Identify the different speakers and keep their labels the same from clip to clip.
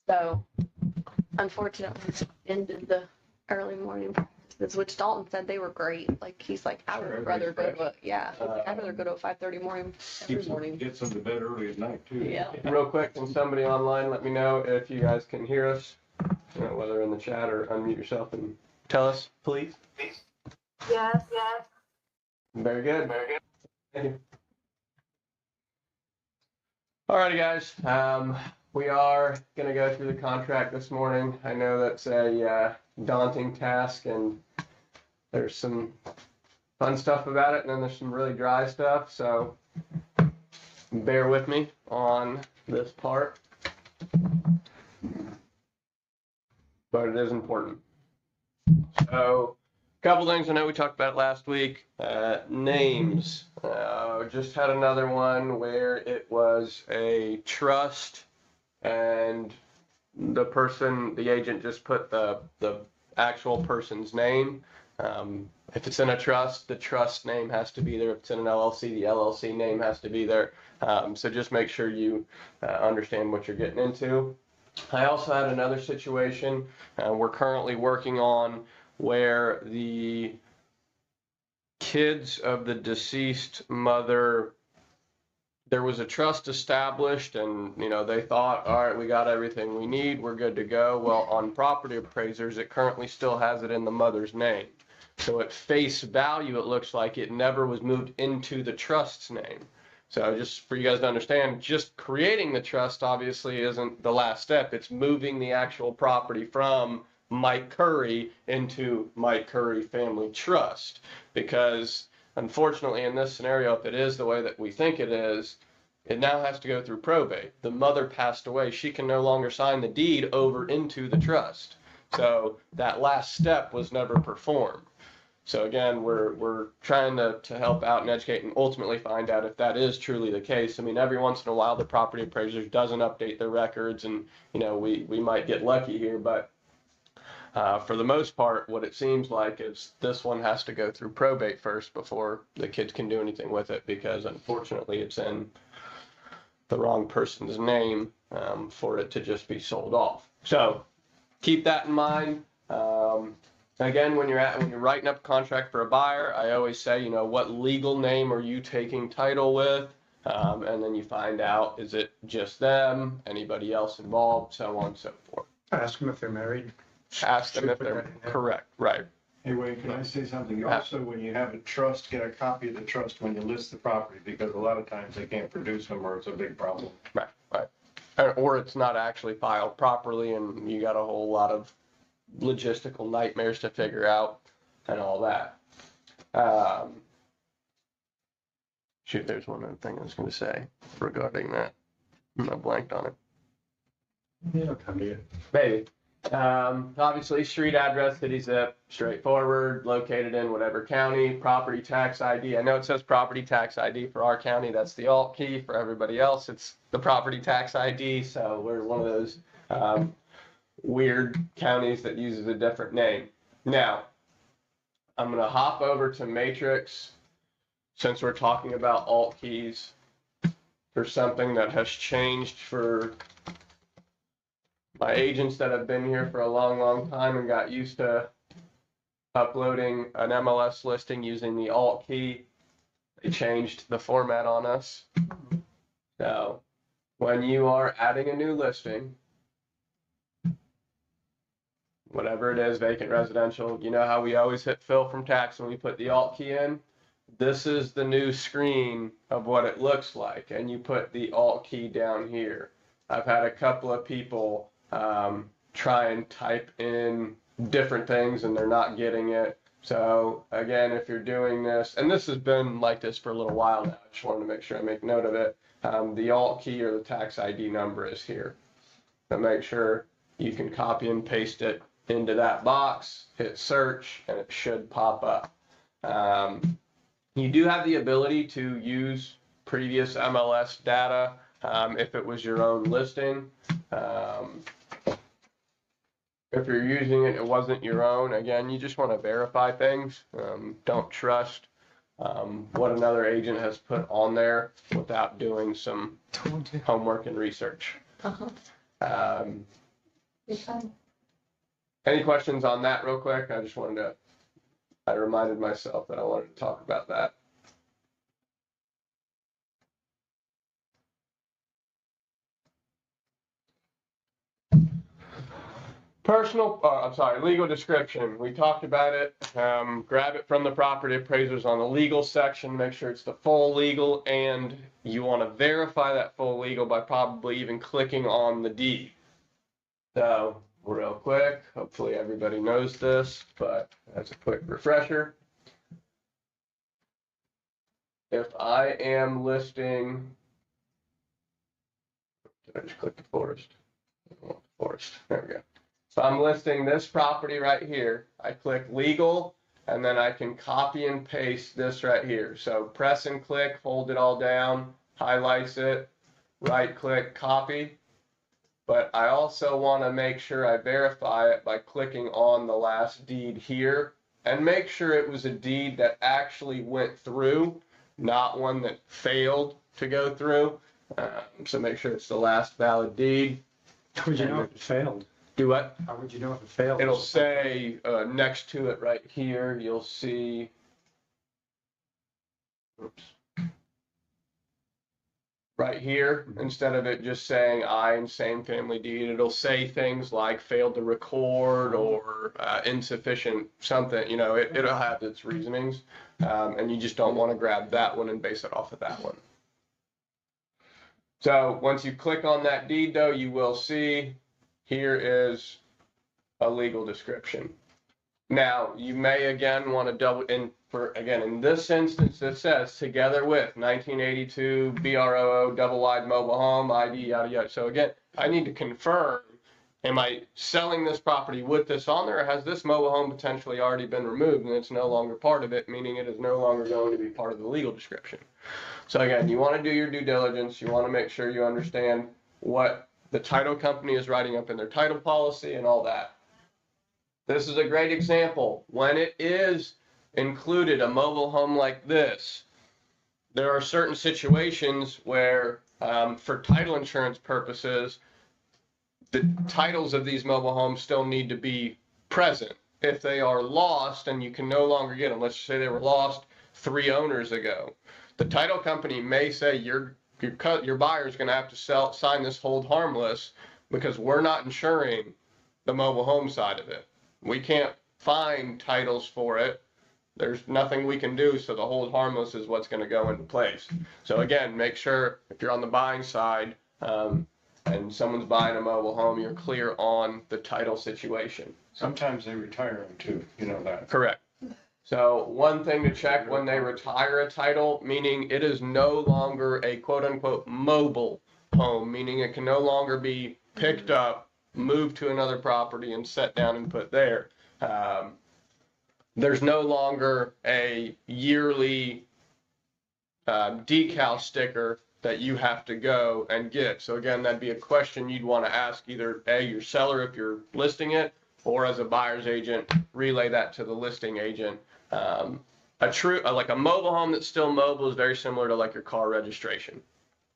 Speaker 1: So, unfortunately, ended the early morning practices, which Dalton said they were great. Like, he's like, I would rather go to I'd rather go to a 5:30 morning every morning.
Speaker 2: Gets them to bed early at night too.
Speaker 1: Yeah.
Speaker 3: Real quick, can somebody online let me know if you guys can hear us, whether in the chat or unmute yourself and tell us, please.
Speaker 4: Yes.
Speaker 3: Very good. Thank you. Alrighty, guys. We are going to go through the contract this morning. I know that's a daunting task, and there's some fun stuff about it, and then there's some really dry stuff. So bear with me on this part, but it is important. So a couple things I know we talked about last week. Names. Just had another one where it was a trust and the agent just put the actual person's name. If it's in a trust, the trust name has to be there. If it's in an LLC, the LLC name has to be there. So just make sure you understand what you're getting into. I also had another situation we're currently working on where the kids of the deceased mother, there was a trust established and, they thought, all right, we got everything we need, we're good to go. Well, on property appraisers, it currently still has it in the mother's name. So at face value, it looks like it never was moved into the trust's name. So just for you guys to understand, just creating the trust obviously isn't the last step. It's moving the actual property from Mike Curry into Mike Curry Family Trust, because unfortunately in this scenario, if it is the way that we think it is, it now has to go through probate. The mother passed away. She can no longer sign the deed over into the trust. So that last step was never performed. So again, we're trying to help out and educate and ultimately find out if that is truly the case. I mean, every once in a while, the property appraiser doesn't update their records, and we might get lucky here, but for the most part, what it seems like is this one has to go through probate first before the kids can do anything with it, because unfortunately it's in the wrong person's name for it to just be sold off. So keep that in mind. Again, when you're writing up a contract for a buyer, I always say, what legal name are you taking title with? And then you find out, is it just them, anybody else involved, so on and so forth.
Speaker 5: Ask them if they're married.
Speaker 3: Ask them if they're correct, right.
Speaker 2: Hey, Wayne, can I say something? You also, when you have a trust, get a copy of the trust when you list the property, because a lot of times they can't produce them or it's a big problem.
Speaker 3: Right. Or it's not actually filed properly and you got a whole lot of logistical nightmares to figure out and all that. Shoot, there's one other thing I was going to say regarding that. I blanked on it.
Speaker 5: It'll come to you.
Speaker 3: Maybe. Obviously, street address, city zip, straightforward, located in whatever county, property tax ID. I know it says property tax ID for our county. That's the alt key. For everybody else, it's the property tax ID. So we're one of those weird counties that uses a different name. Now, I'm going to hop over to Matrix since we're talking about alt keys for something that has changed for my agents that have been here for a long time and got used to uploading an MLS listing using the alt key. They changed the format on us. So when you are adding a new listing, whatever it is, vacant residential, you know how we always hit fill from tax when we put the alt key in? This is the new screen of what it looks like, and you put the alt key down here. I've had a couple of people try and type in different things and they're not getting it. So again, if you're doing this, and this has been like this for a little while now, I just wanted to make sure I make note of it. The alt key or the tax ID number is here. So make sure you can copy and paste it into that box, hit search, and it should pop up. You do have the ability to use previous MLS data if it was your own listing. If you're using it, it wasn't your own. Again, you just want to verify things. Don't trust what another agent has put on there without doing some homework and research.
Speaker 1: Uh-huh.
Speaker 3: Any questions on that real quick? I reminded myself that I wanted to talk about that. Legal description. We talked about it. Grab it from the property appraisers on the legal section, make sure it's the full legal, and you want to verify that full legal by probably even clicking on the deed. So, real quick, hopefully everybody knows this, but as a quick refresher, if I am listing, did I just click the forest? I want the forest. There we go. So I'm listing this property right here. I click legal, and then I can copy and paste this right here. So press and click, hold it all down, highlights it, right click, copy. But I also want to make sure I verify it by clicking on the last deed here and make sure it was a deed that actually went through, not one that failed to go through. So make sure it's the last valid deed.
Speaker 5: How would you know if it failed?
Speaker 3: Do what?
Speaker 5: How would you know if it failed?
Speaker 3: It'll say next to it right here, you'll see. Oops. Right here, instead of it just saying I and same family deed, it'll say things like failed to record or insufficient something, you know, it'll have its reasonings. And you just don't want to grab that one and base it off of that one. So once you click on that deed though, you will see here is a legal description. Now, you may again want to double in for, again, in this instance, it says together with 1982 BROO double wide mobile home ID, yada, yada. So again, I need to confirm, am I selling this property with this on there, or has this mobile home potentially already been removed and it's no longer part of it, meaning it is no longer going to be part of the legal description. So again, you want to do your due diligence. You want to make sure you understand what the title company is writing up in their title policy and all that. This is a great example. When it is included a mobile home like this, there are certain situations where for title insurance purposes, the titles of these mobile homes still need to be present. If they are lost and you can no longer get them, let's say they were lost 3 owners ago, the title company may say your buyer is going to have to sign this hold harmless because we're not insuring the mobile home side of it. We can't find titles for it. There's nothing we can do, so the hold harmless is what's going to go into place. So again, make sure if you're on the buying side and someone's buying a mobile home, you're clear on the title situation.
Speaker 2: Sometimes they retire them too, you know that.
Speaker 3: Correct. So one thing to check when they retire a title, meaning it is no longer a quote unquote mobile home, meaning it can no longer be picked up, moved to another property and set down and put there. There's no longer a yearly decal sticker that you have to go and get. So again, that'd be a question you'd want to ask either your seller if you're listing it, or as a buyer's agent, relay that to the listing agent. Like a mobile home that's still mobile is very similar to like your car registration.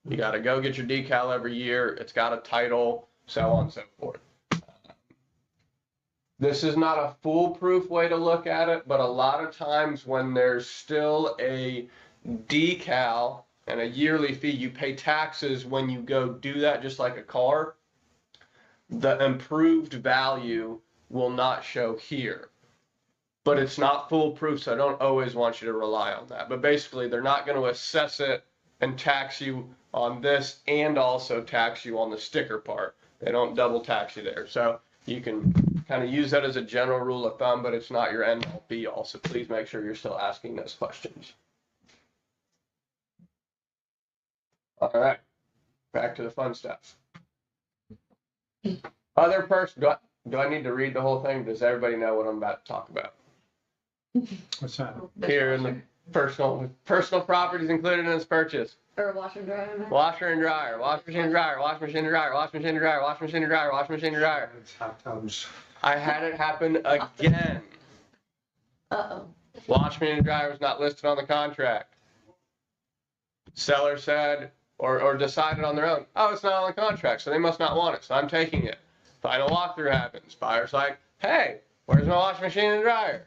Speaker 3: You got to go get your decal every year. It's got a title, so on and so forth. This is not a foolproof way to look at it, but a lot of times when there's still a decal and a yearly fee, you pay taxes when you go do that, just like a car. The improved value will not show here. But it's not foolproof, so I don't always want you to rely on that. But basically, they're not going to assess it and tax you on this and also tax you on the sticker part. They don't double tax you there. So you can kind of use that as a general rule of thumb, but it's not your end all be all. So please make sure you're still asking those questions. All right, back to the fun stuff. Other person, do I need to read the whole thing? Does everybody know what I'm about to talk about?
Speaker 5: What's that?
Speaker 3: Here in the personal properties included in this purchase.
Speaker 1: Or washer and dryer.
Speaker 3: Washer and dryer, wash machine and dryer, wash machine and dryer, wash machine and dryer, wash machine and dryer, wash machine and dryer.
Speaker 5: It's hot tubs.
Speaker 3: I had it happen again.
Speaker 1: Uh-oh.
Speaker 3: Wash machine and dryer was not listed on the contract. Seller said, or decided on their own, oh, it's not on the contract, so they must not want it, so I'm taking it. Final walkthrough happens. Buyer's like, hey, where's my washing machine and dryer?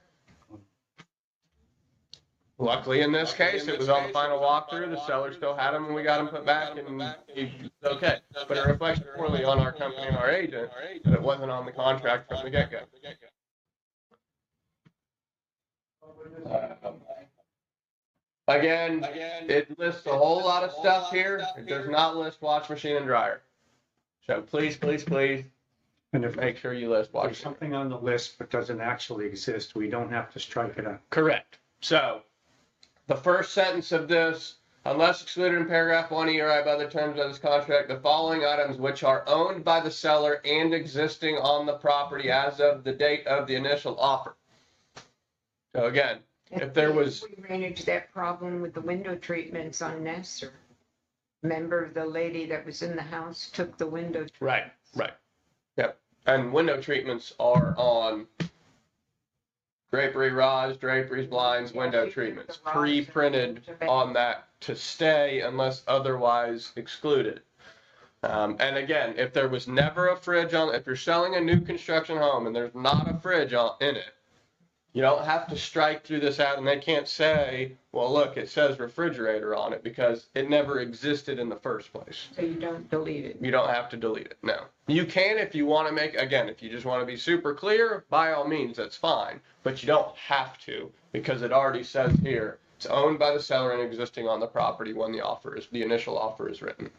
Speaker 3: Luckily, in this case, it was on the final walkthrough. The seller still had them, and we got them put back, and it's okay. But it reflects poorly on our company and our agent that it wasn't on the contract from the get-go. Again, it lists a whole lot of stuff here. It does not list wash machine and dryer. So please, please, please
Speaker 5: And if
Speaker 3: make sure you list wash
Speaker 5: there's
Speaker 3: machine.
Speaker 5: something on the list but doesn't actually exist, we don't have to strike it out.
Speaker 3: Correct. So the first sentence of this, unless excluded in paragraph 1E or by other terms of this contract, the following items which are owned by the seller and existing on the property as of the date of the initial offer. So again, if there was,
Speaker 6: We ran into that problem with the window treatments on Nestor. Remember the lady that was in the house took the window.
Speaker 3: right, yep. And window treatments are on drapery rods, draperies, blinds, window treatments, pre-printed on that to stay unless otherwise excluded. And again, if there was never a fridge on, if you're selling a new construction home and there's not a fridge in it, you don't have to strike through this out, and they can't say, well, look, it says refrigerator on it, because it never existed in the first place.
Speaker 6: So you don't delete it.
Speaker 3: You don't have to delete it, no. You can if you want to make, again, if you just want to be super clear, by all means, that's fine. But you don't have to, because it already says here, it's owned by the seller and existing on the property when the initial offer is written.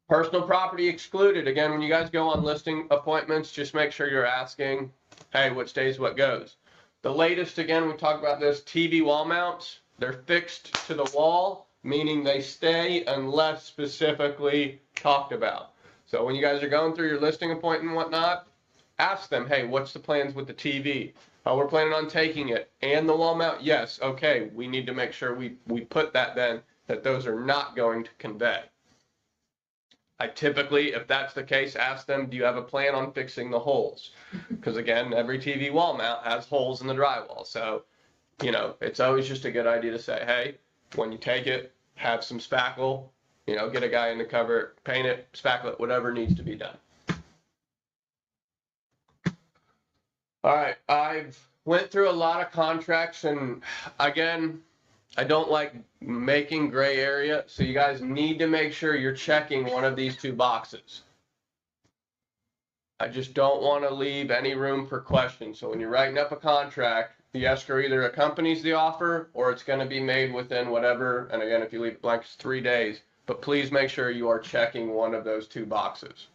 Speaker 3: Personal property excluded. Again, when you guys go on listing appointments, just make sure you're asking, hey, what stays, what goes. The latest, again, we talked about this, TV wall mounts. They're fixed to the wall, meaning they stay unless specifically talked about. So when you guys are going through your listing appointment and whatnot, ask them, hey, what's the plans with the TV? Oh, we're planning on taking it. And the wall mount? Yes. Okay, we need to make sure we put that then, that those are not going to convey. I typically, if that's the case, ask them, do you have a plan on fixing the holes? Because again, every TV wall mount has holes in the drywall. So, you know, it's always just a good idea to say, hey, when you take it, have some spackle, you know, get a guy in to cover it, paint it, spackle it, whatever needs to be done. All right, I've went through a lot of contracts, and again, I don't like making gray area, so you guys need to make sure you're checking one of these two boxes. I just don't want to leave any room for questions. So when you're writing up a contract, the escrow either accompanies the offer or it's going to be made within whatever, and again, if you leave it blank, it's 3 days, but please make sure you are checking one of those two boxes.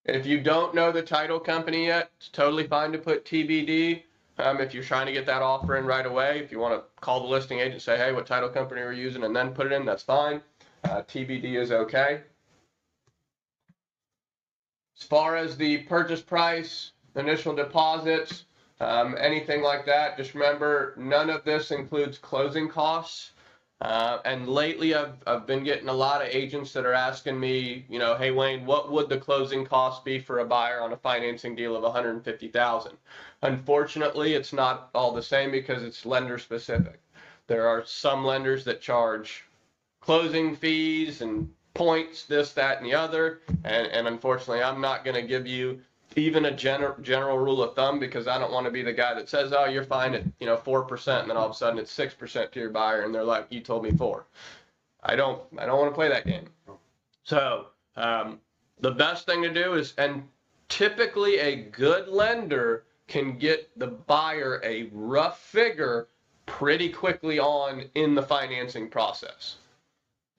Speaker 3: If you don't know the title company yet, it's totally fine to put TBD. If you're trying to get that offer in right away, if you want to call the listing agent, say, hey, what title company we're using, and then put it in, that's fine. TBD is okay. As far as the purchase price, initial deposits, anything like that, just remember, none of this includes closing costs. And lately I've been getting a lot of agents that are asking me, you know, hey Wayne, what would the closing cost be for a buyer on a financing deal of $150,000? Unfortunately, it's not all the same because it's lender specific. There are some lenders that charge closing fees and points, this, that, and the other. And unfortunately, I'm not going to give you even a general rule of thumb, because I don't want to be the guy that says, oh, you're fine at 4%, and then all of a sudden it's 6% to your buyer, and they're like, you told me 4. I don't want to play that game. So the best thing to do is, and typically a good lender can get the buyer a rough figure pretty quickly on in the financing process.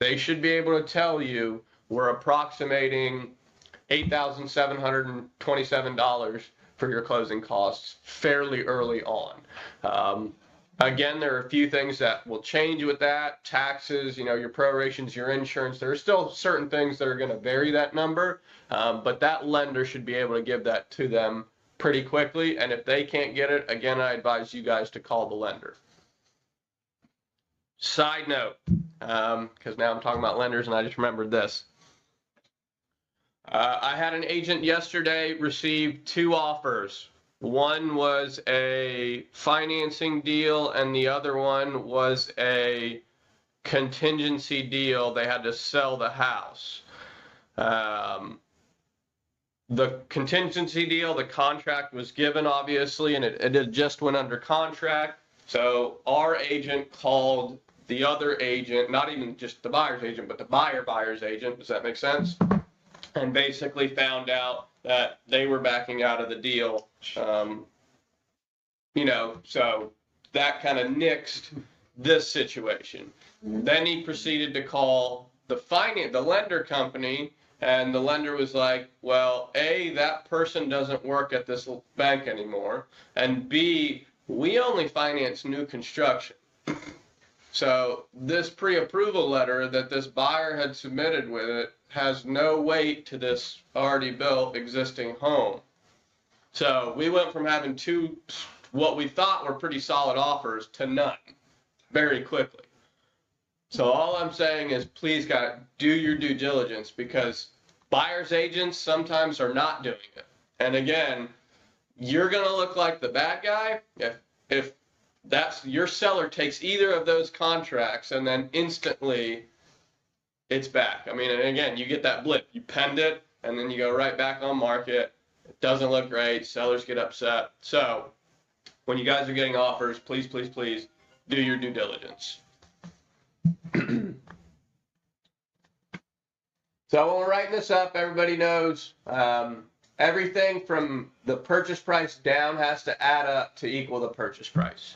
Speaker 3: They should be able to tell you, we're approximating $8,727 for your closing costs fairly early on. Again, there are a few things that will change with that. Taxes, your prorations, your insurance. There are still certain things that are going to vary that number, but that lender should be able to give that to them pretty quickly. And if they can't get it, again, I advise you guys to call the lender. Side note, because now I'm talking about lenders and I just remembered this. I had an agent yesterday receive 2 offers One was a financing deal and the other one was a contingency deal. They had to sell the house. The contingency deal, the contract was given obviously, and it just went under contract. So our agent called the other agent, not even just the buyer's agent, but the buyer's agent. Does that make sense? And basically found out that they were backing out of the deal. So that kind of nixed this situation. Then he proceeded to call the lender company, and the lender was like, well, A, that person doesn't work at this bank anymore, and B, we only finance new construction. So this pre-approval letter that this buyer had submitted with it has no weight to this already built existing home. So we went from having two, what we thought were pretty solid offers, to none very quickly. So all I'm saying is, please, guys, do your due diligence, because buyer's agents sometimes are not doing it. And again, you're going to look like the bad guy if that's your seller takes either of those contracts and then instantly it's back. I mean, and again, you get that blip, you penned it, and then you go right back on market. It doesn't look great. Sellers get upset. So when you guys are getting offers, please, please, please do your due diligence. So when we're writing this up, everybody knows everything from the purchase price down has to add up to equal the purchase price.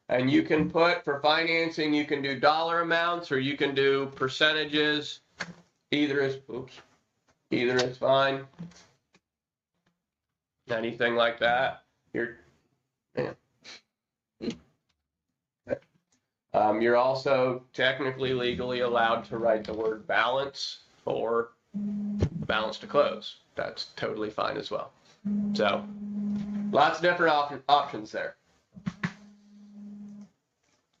Speaker 3: And you can put, for financing, you can do dollar amounts or you can do percentages. Either is fine. Anything like that. You're also technically legally allowed to write the word balance or balance to close. That's totally fine as well. So lots of different options there.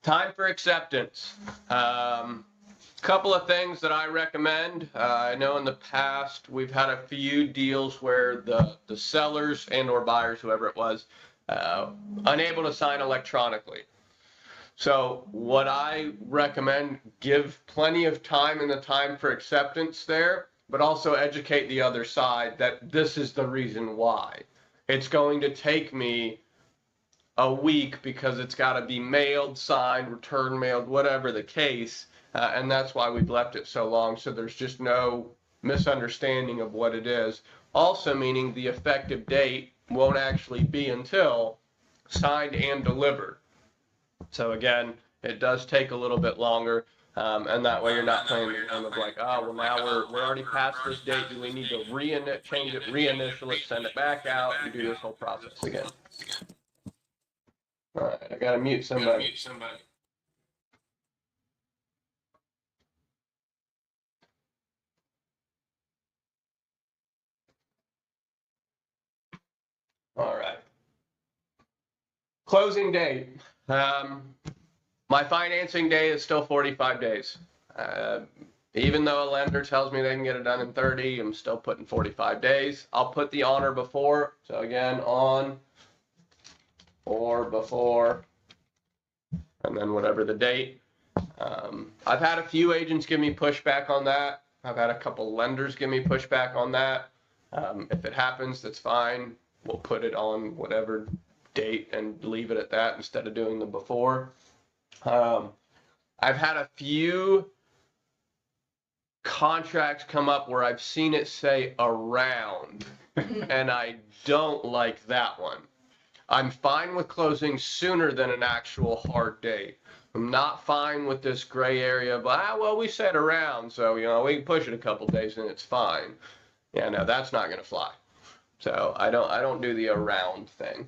Speaker 3: Time for acceptance. Couple of things that I recommend. I know in the past we've had a few deals where the sellers and or buyers, whoever it was, unable to sign electronically. So what I recommend, give plenty of time in the time for acceptance there, but also educate the other side that this is the reason why. It's going to take me a week because it's got to be mailed, signed, return mailed, whatever the case. And that's why we've left it so long. So there's just no misunderstanding of what it is. Also meaning the effective date won't actually be until signed and delivered. So again, it does take a little bit longer. And that way you're not playing the game of like, oh, well, now we're already past this date. Do we need to change it, reinitial it, send it back out, and do this whole process again? All right, I gotta mute somebody. All right. Closing date. My financing day is still 45 days. Even though a lender tells me they can get it done in 30, I'm still putting 45 days. I'll put the on or before. So again, on or before, and then whatever the date. I've had a few agents give me pushback on that. I've had a couple lenders give me pushback on that. If it happens, that's fine. We'll put it on whatever date and leave it at that instead of doing the before. I've had a few contracts come up where I've seen it say around, and I don't like that one. I'm fine with closing sooner than an actual hard date. I'm not fine with this gray area of, well, we said around, so, we can push it a couple days and it's fine. Yeah, no, that's not going to fly. So I don't do the around thing.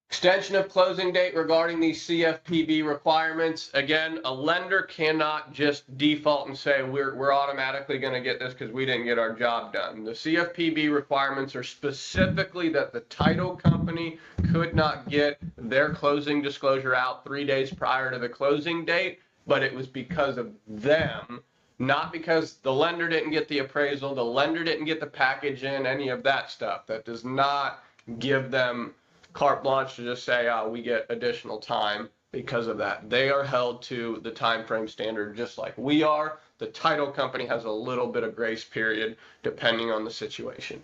Speaker 3: Extension of closing date regarding these CFPB requirements. Again, a lender cannot just default and say we're automatically going to get this because we didn't get our job done. The CFPB requirements are specifically that the title company could not get their closing disclosure out 3 days prior to the closing date, but it was because of them Not because the lender didn't get the appraisal, the lender didn't get the package in, any of that stuff. That does not give them carte blanche to just say, oh, we get additional time because of that. They are held to the time frame standard just like we are. The title company has a little bit of grace period depending on the situation.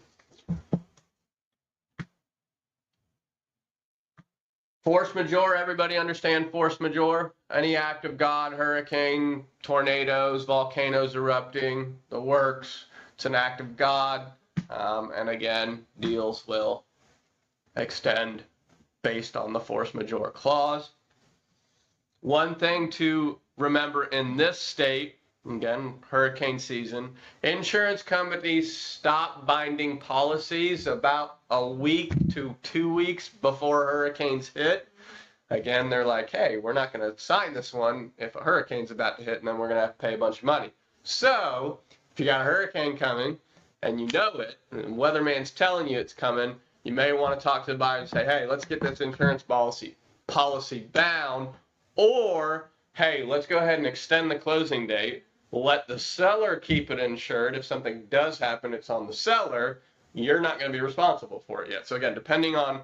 Speaker 3: Force majeure, everybody understand force majeure? Any act of God, hurricane, tornadoes, volcanoes erupting, the works, it's an act of God. And again, deals will extend based on the force majeure clause. One thing to remember in this state, again, hurricane season, insurance companies stop binding policies about a week to 2 weeks before hurricanes hit. Again, they're like, hey, we're not going to sign this one if a hurricane's about to hit, and then we're going to have to pay a bunch of money. So if you got a hurricane coming and you know it, and weatherman's telling you it's coming, you may want to talk to the buyer and say, hey, let's get this insurance policy bound, or hey, let's go ahead and extend the closing date. Let the seller keep it insured. If something does happen, it's on the seller. You're not going to be responsible for it yet. So again, depending on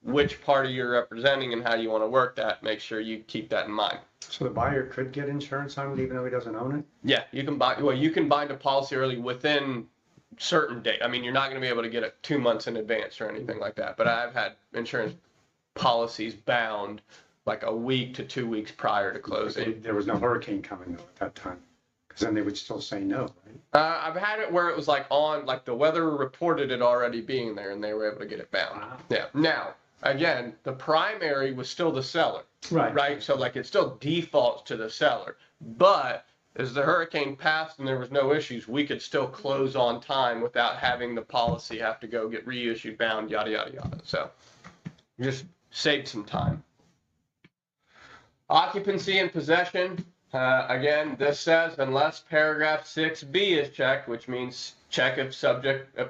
Speaker 3: which party you're representing and how you want to work that, make sure you keep that in mind.
Speaker 5: So the buyer could get insurance on it even though he doesn't own it?
Speaker 3: Yeah, you can bind a policy early within certain date. I mean, you're not going to be able to get it 2 months in advance or anything like that. But I've had insurance policies bound like a week to 2 weeks prior to closing.
Speaker 5: There was no hurricane coming though at that time, because then they would still say no, right?
Speaker 3: I've had it where it was like the weather reported it already being there and they were able to get it bound.
Speaker 5: Wow.
Speaker 3: Yeah. Now, again, the primary was still the seller, right? So like it still defaults to the seller. But as the hurricane passed and there was no issues, we could still close on time without having the policy have to go get reissued, bound, yada, yada, yada. So just saved some time. Occupancy and possession. Again, this says unless paragraph 6B is checked, which means check if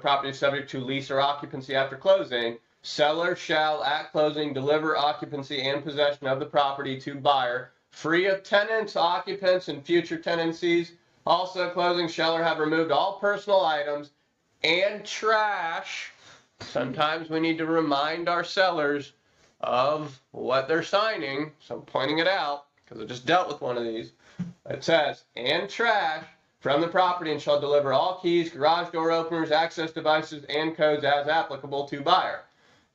Speaker 3: property is subject to lease or occupancy after closing, seller shall at closing deliver occupancy and possession of the property to buyer free of tenants, occupants, and future tenancies. Also, closing shall have removed all personal items and trash. Sometimes we need to remind our sellers of what they're signing, so I'm pointing it out because I just dealt with one of these. It says, and trash from the property, and shall deliver all keys, garage door openers, access devices, and codes as applicable to buyer.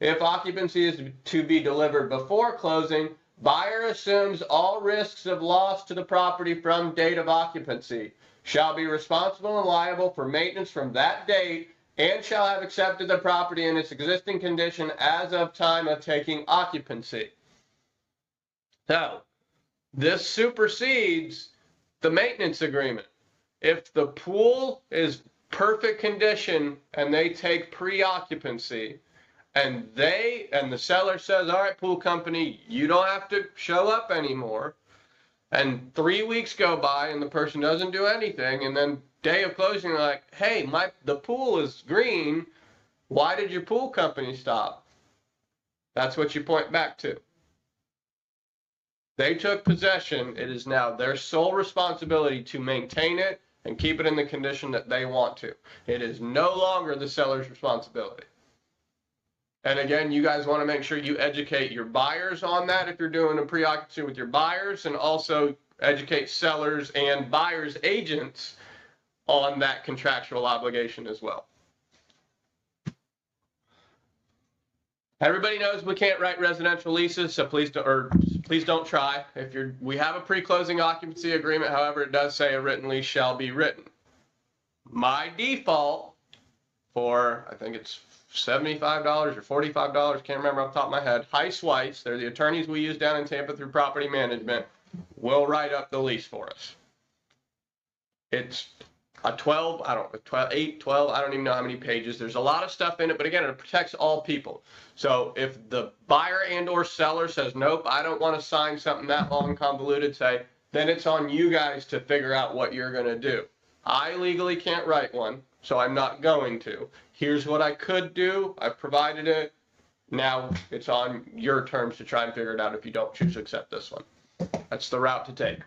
Speaker 3: If occupancy is to be delivered before closing, buyer assumes all risks of loss to the property from date of occupancy, shall be responsible and liable for maintenance from that date, and shall have accepted the property in its existing condition as of time of taking occupancy. So, this supersedes the maintenance agreement. If the pool is perfect condition and they take pre-occupancy, and the seller says, all right, pool company, you don't have to show up anymore, and 3 weeks go by and the person doesn't do anything, and then day of closing, you're like, hey, the pool is green. Why did your pool company stop? That's what you point back to. They took possession. It is now their sole responsibility to maintain it and keep it in the condition that they want to. It is no longer the seller's responsibility. And again, you guys want to make sure you educate your buyers on that if you're doing a pre-occupancy with your buyers, and also educate sellers and buyers' agents on that contractual obligation as well. Everybody knows we can't write residential leases, so please don't try. We have a pre-closing occupancy agreement, however, it does say a written lease shall be written. My default for, I think it's $75 or $45, can't remember off the top of my head, Heiss Weiss, they're the attorneys we use down in Tampa through property management, will write up the lease for us. It's a 12, 8, 12, I don't even know how many pages. There's a lot of stuff in it, but again, it protects all people. So if the buyer and or seller says, nope, I don't want to sign something that long and convoluted, then it's on you guys to figure out what you're going to do. I legally can't write one, so I'm not going to. Here's what I could do. I've provided it. Now it's on your terms to try and figure it out if you don't choose to accept this one. That's the route to take.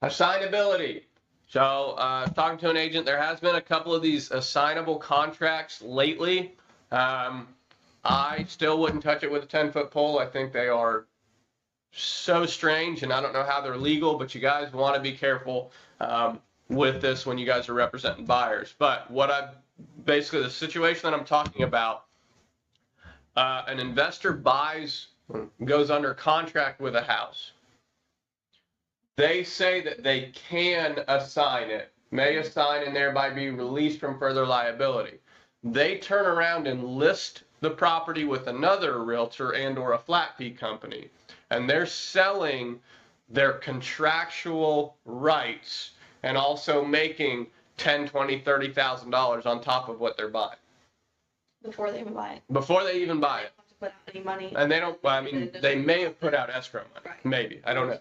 Speaker 3: Assignability. So, talking to an agent, there has been a couple of these assignable contracts lately. I still wouldn't touch it with a 10-foot pole. I think they are so strange, and I don't know how they're legal, but you guys want to be careful with this when you guys are representing buyers. But basically the situation that I'm talking about, an investor goes under contract with a house. They say that they can assign it, may assign and thereby be released from further liability. They turn around and list the property with another realtor and or a flat fee company, and they're selling their contractual rights and also making $10,000, $20,000, $30,000 on top of what they're buying.
Speaker 1: Before they even buy it.
Speaker 3: Before they even buy it.
Speaker 1: Put out any money.
Speaker 3: And they don't, I mean, they may have put out escrow money,
Speaker 1: Right.
Speaker 3: maybe, I don't know.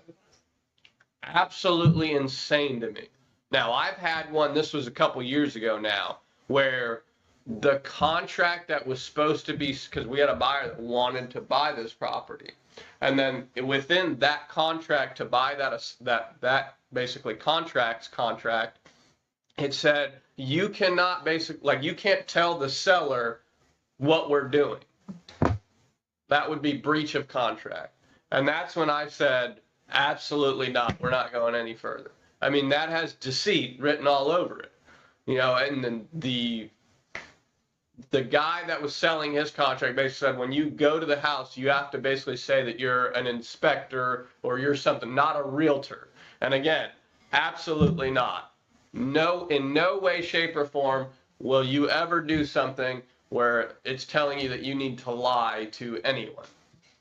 Speaker 3: Absolutely insane to me. Now, I've had one, this was a couple years ago now, where the contract that was supposed to be, because we had a buyer that wanted to buy this property, and then within that contract to buy that basically contract, it said you cannot you can't tell the seller what we're doing. That would be breach of contract. And that's when I said, absolutely not. We're not going any further. I mean, that has deceit written all over it, and then the guy that was selling his contract basically said, when you go to the house, you have to basically say that you're an inspector or you're something, not a realtor. And again, absolutely not. No, in no way, shape, or form will you ever do something where it's telling you that you need to lie to anyone.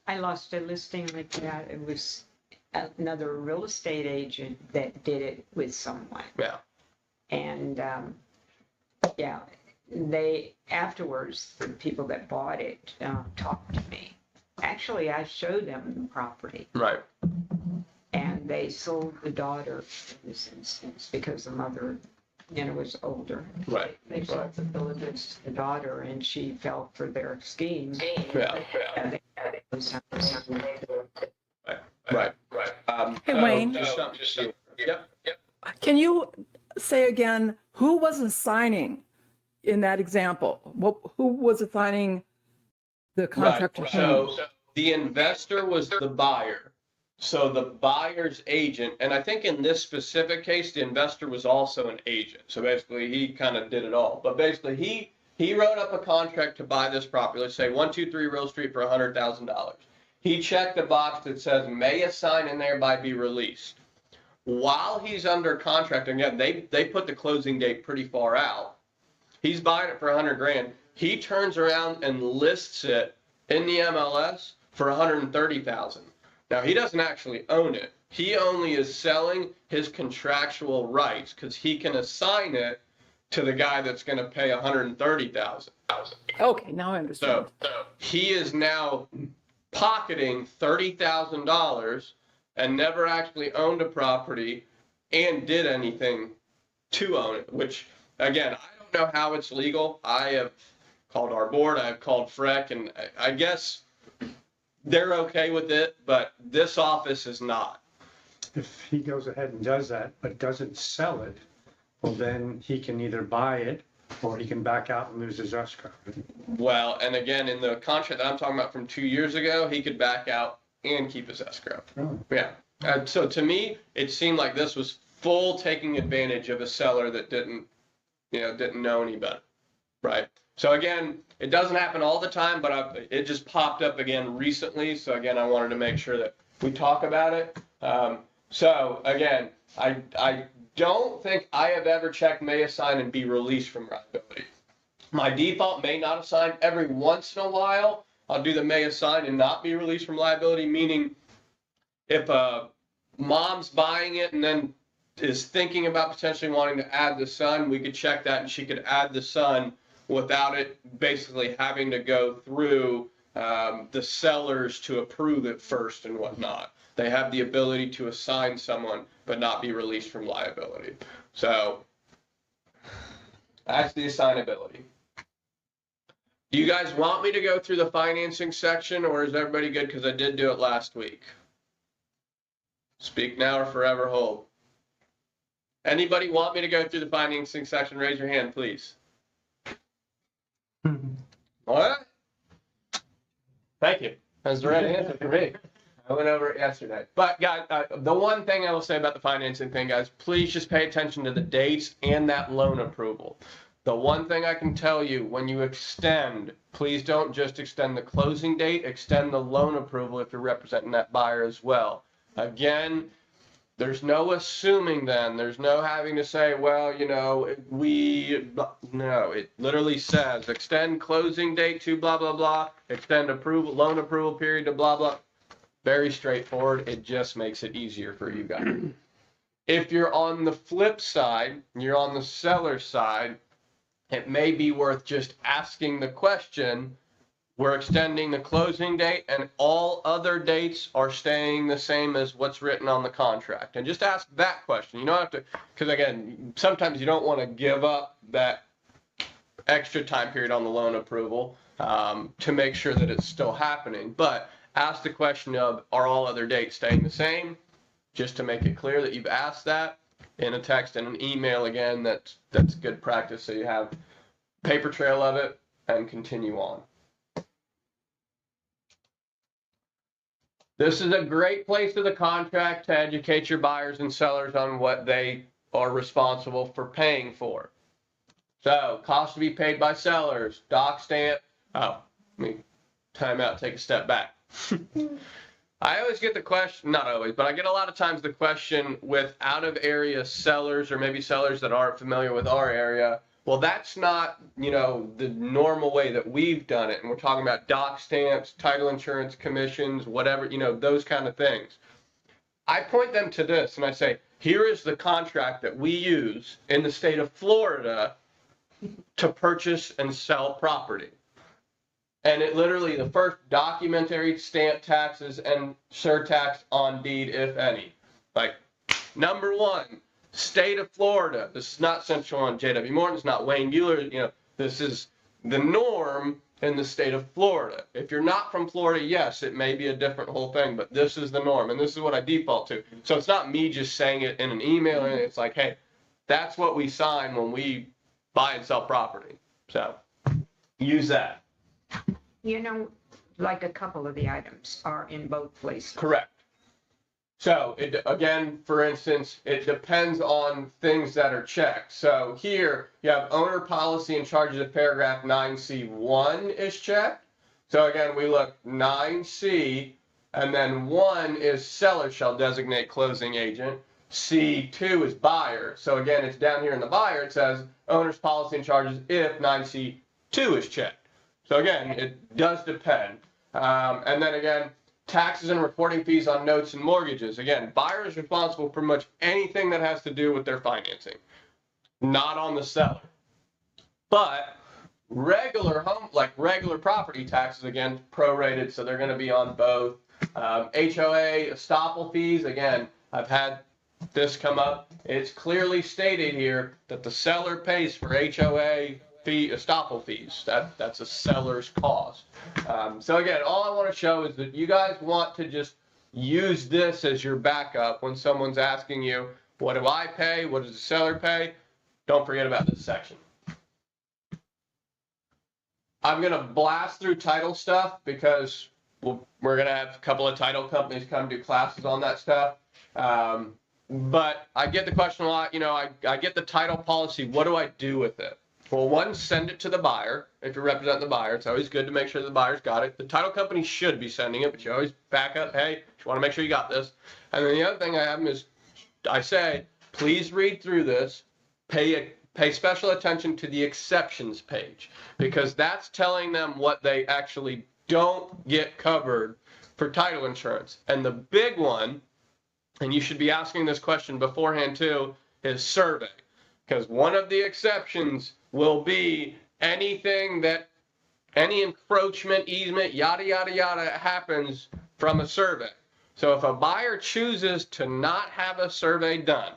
Speaker 6: I lost a listing like that. It was another real estate agent that did it with someone.
Speaker 3: Yeah.
Speaker 6: And they afterwards, the people that bought it talked to me. Actually, I showed them the property,
Speaker 3: Right.
Speaker 6: and they sold the daughter in this instance because the mother, was older.
Speaker 3: Right.
Speaker 6: They sold the villages to the daughter, and she fell for their scheme.
Speaker 3: Yeah. Right.
Speaker 7: Hey, Wayne.
Speaker 3: Yep.
Speaker 7: Can you say again, who was assigning in that example? Who was assigning the contract to
Speaker 3: Right.
Speaker 7: whom?
Speaker 3: So the investor was the buyer. So the buyer's agent, and I think in this specific case, the investor was also an agent. So basically he kind of did it all. But basically he wrote up a contract to buy this property. Let's say 123 Real Street for $100,000. He checked the box that says may assign and thereby be released. While he's under contract, again, they put the closing date pretty far out. He's buying it for $100,000. He turns around and lists it in the MLS for $130,000. Now he doesn't actually own it. He only is selling his contractual rights because he can assign it to the guy that's going to pay $130,000.
Speaker 7: Okay, now I understand.
Speaker 3: So he is now pocketing $30,000 and never actually owned a property and did anything to own it, which again, I don't know how it's legal. I have called our board, I've called FREC, and I guess they're okay with it, but this office is not.
Speaker 5: If he goes ahead and does that, but doesn't sell it, well, then he can either buy it or he can back out and lose his escrow.
Speaker 3: Well, and again, in the contract that I'm talking about from 2 years ago, he could back out and keep his escrow.
Speaker 5: Oh.
Speaker 3: Yeah. So to me, it seemed like this was full taking advantage of a seller that didn't know any better. Right. So again, it doesn't happen all the time, but it just popped up again recently. So again, I wanted to make sure that we talk about it. So again, I don't think I have ever checked may assign and be released from liability. My default may not assign. Every once in a while, I'll do the may assign and not be released from liability, meaning if a mom's buying it and then is thinking about potentially wanting to add the son, we could check that and she could add the son without it basically having to go through the sellers to approve it first and whatnot. They have the ability to assign someone but not be released from liability. So that's the assignability. Do you guys want me to go through the financing section, or is everybody good? Because I did do it last week. Speak now or forever hold. Anybody want me to go through the financing section? Raise your hand, please. All right. Thank you. That's the right answer for me. I went over it yesterday. But guys, the one thing I will say about the financing thing, guys, please just pay attention to the dates and that loan approval. The one thing I can tell you, when you extend, please don't just extend the closing date, extend the loan approval if you're representing that buyer as well. Again, there's no assuming then. There's no having to say, well, you know, no, it literally says extend closing date to blah, blah, blah, extend approval, loan approval period to blah, blah. Very straightforward. It just makes it easier for you guys. If you're on the flip side, you're on the seller side, it may be worth just asking the question, we're extending the closing date and all other dates are staying the same as what's written on the contract. And just ask that question. You don't have to, because again, sometimes you don't want to give up that extra time period on the loan approval to make sure that it's still happening. But ask the question of, are all other dates staying the same? Just to make it clear that you've asked that in a text and an email. Again, that's good practice. So you have paper trail of it and continue on. This is a great place of the contract to educate your buyers and sellers on what they are responsible for paying for. So, cost to be paid by sellers, doc stamp. Oh, let me time out, take a step back. I always get the question, not always, but I get a lot of times the question with out of area sellers or maybe sellers that aren't familiar with our area. Well, that's not, you know, the normal way that we've done it. And we're talking about doc stamps, title insurance commissions, whatever, you know, those kind of things. I point them to this and I say, here is the contract that we use in the state of Florida to purchase and sell property. And it literally, the first documentary stamp taxes and surtax on deed, if any. Like, number one, state of Florida. This is not Central on J.W. Morton. It's not Wayne Bueller. You know, this is the norm in the state of Florida. If you're not from Florida, yes, it may be a different whole thing, but this is the norm, and this is what I default to. So it's not me just saying it in an email, and it's like, hey, that's what we sign when we buy and sell property. So use that.
Speaker 6: You know, like a couple of the items are in both places.
Speaker 3: Correct. So it, again, for instance, it depends on things that are checked. So here you have owner policy and charges of paragraph 9C1 is checked. So again, we look 9C and then 1 is seller shall designate closing agent. C2 is buyer. So again, it's down here in the buyer. It says owner's policy and charges if 9C2 is checked. So again, it does depend. And then again, taxes and reporting fees on notes and mortgages. Again, buyer is responsible for much anything that has to do with their financing, not on the seller. But regular home, like regular property taxes, again, prorated, so they're going to be on both. HOA estoppel fees, again, I've had this come up. It's clearly stated here that the seller pays for HOA estoppel fees. That's a seller's cost. So again, all I want to show is that you guys want to just use this as your backup when someone's asking you, what do I pay? What does the seller pay? Don't forget about this section. I'm going to blast through title stuff because we're going to have a couple of title companies come do classes on that stuff. But I get the question a lot, you know, I get the title policy. What do I do with it? Well, one, send it to the buyer. If you're representing the buyer, it's always good to make sure the buyer's got it. The title company should be sending it, but you always back up, hey, you want to make sure you got this. And then the other thing I have is, I say, please read through this, pay special attention to the exceptions page, because that's telling them what they actually don't get covered for title insurance. And the big one, and you should be asking this question beforehand too, is survey. Because one of the exceptions will be anything that, any encroachment, easement, yada, yada, yada happens from a survey. So if a buyer chooses to not have a survey done,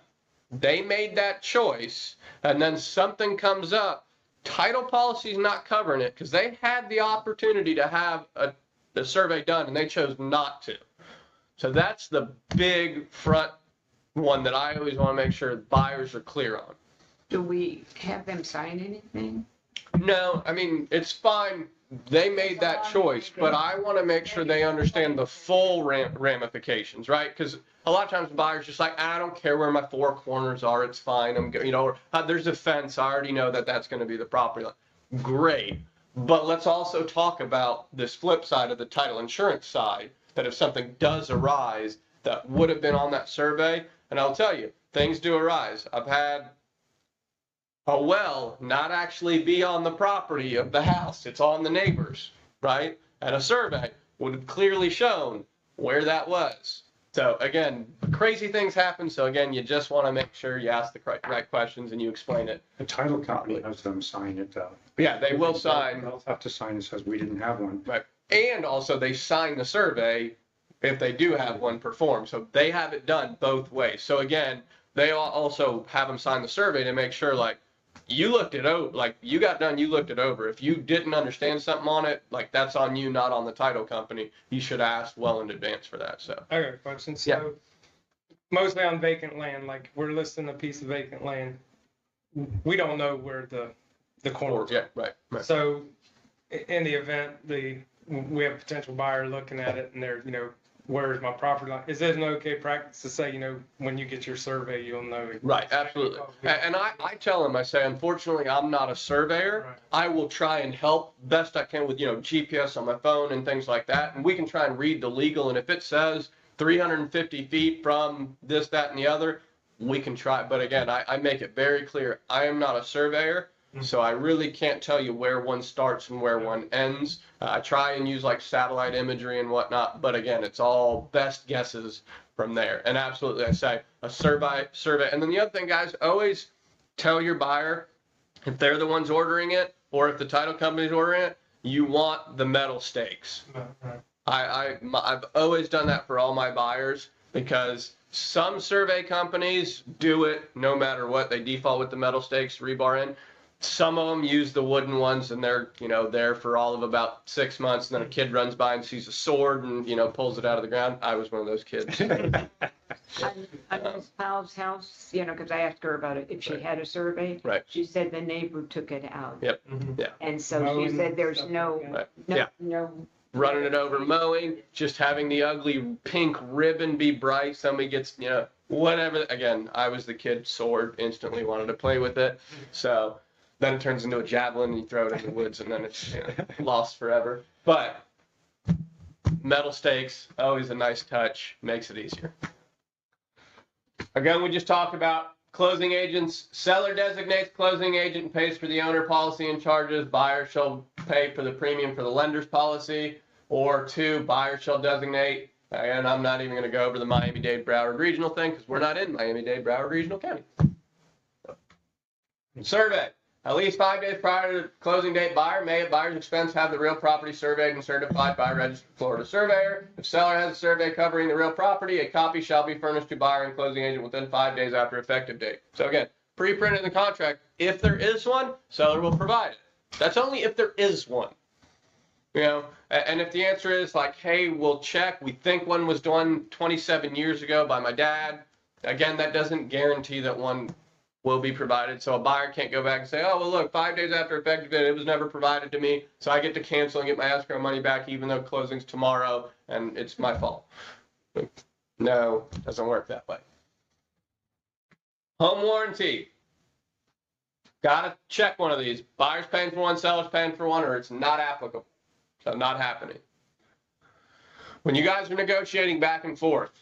Speaker 3: they made that choice, and then something comes up, title policy is not covering it because they had the opportunity to have a survey done and they chose not to. So that's the big front one that I always want to make sure buyers are clear on.
Speaker 6: Do we have them sign anything?
Speaker 3: No, I mean, it's fine. They made that choice, but I want to make sure they understand the full ramifications, right? Because a lot of times buyers just like, I don't care where my four corners are, it's fine. I'm, or there's a fence. I already know that that's going to be the property line. Great. But let's also talk about this flip side of the title insurance side, that if something does arise that would have been on that survey, and I'll tell you, things do arise. I've had a well not actually be on the property of the house. It's on the neighbors, right? And a survey would have clearly shown where that was. So again, crazy things happen. So again, you just want to make sure you ask the right questions and you explain it.
Speaker 5: The title company has them sign it though.
Speaker 3: Yeah, they will sign.
Speaker 5: They'll have to sign it, says we didn't have one.
Speaker 3: Right. And also they sign the survey if they do have one performed. So they have it done both ways. So again, they also have them sign the survey to make sure like, you looked it over, like you got done, you looked it over. If you didn't understand something on it, like that's on you, not on the title company. You should ask well in advance for that. So
Speaker 8: I got a question. So
Speaker 3: Yeah.
Speaker 8: mostly on vacant land, like we're listing a piece of vacant land. We don't know where the corners are.
Speaker 3: yeah, right.
Speaker 8: So in the event we have a potential buyer looking at it and they're, where's my property line? Is it an okay practice to say, when you get your survey, you'll know?
Speaker 3: Right, absolutely. And I tell them, I say, unfortunately, I'm not a surveyor.
Speaker 8: Right.
Speaker 3: I will try and help best I can with, GPS on my phone and things like that. And we can try and read the legal. And if it says 350 feet from this, that, and the other, we can try. But again, I make it very clear. I am not a surveyor. So I really can't tell you where one starts and where one ends. I try and use like satellite imagery and whatnot, but again, it's all best guesses from there. And absolutely, I say a survey. And then the other thing, guys, always tell your buyer if they're the ones ordering it or if the title company's ordering it, you want the metal stakes. I've always done that for all my buyers because some survey companies do it no matter what. They default with the metal stakes, rebar in. Some of them use the wooden ones and they're, there for all of about 6 months. And then a kid runs by and sees a sword and, pulls it out of the ground. I was one of those kids.
Speaker 6: On Miss Powell's house, because I asked her about it, if she had a survey.
Speaker 3: Right.
Speaker 6: She said the neighbor took it out.
Speaker 3: Yep.
Speaker 8: Mhm.
Speaker 3: Yeah.
Speaker 6: And so she said there's no,
Speaker 3: Right. Yeah.
Speaker 6: no.
Speaker 3: Running it over, mowing, just having the ugly pink ribbon be bright. Somebody gets, whatever. Again, I was the kid, sword, instantly wanted to play with it. So then it turns into a javelin and you throw it in the woods and then it's lost forever. But metal stakes, always a nice touch, makes it easier. Again, we just talked about closing agents. Seller designates closing agent and pays for the owner policy and charges. Buyer shall pay for the premium for the lender's policy. Or 2, buyer shall designate. And I'm not even going to go over the Miami-Dade Broward Regional thing because we're not in Miami-Dade Broward Regional County. Survey. At least 5 days prior to the closing date, buyer may, at buyer's expense, have the real property surveyed and certified by a registered Florida surveyor. If seller has a survey covering the real property, a copy shall be furnished to buyer and closing agent within 5 days after effective date. So again, pre-printed in the contract. If there is one, seller will provide it. That's only if there is one. And if the answer is like, hey, we'll check. We think one was done 27 years ago by my dad. Again, that doesn't guarantee that one will be provided. So a buyer can't go back and say, oh, well, look, 5 days after effective date, it was never provided to me. So I get to cancel and get my escrow money back, even though closing's tomorrow and it's my fault. No, it doesn't work that way. Home warranty. Got to check one of these. Buyer's paying for one, seller's paying for one, or it's not applicable. So not happening. When you guys are negotiating back and forth,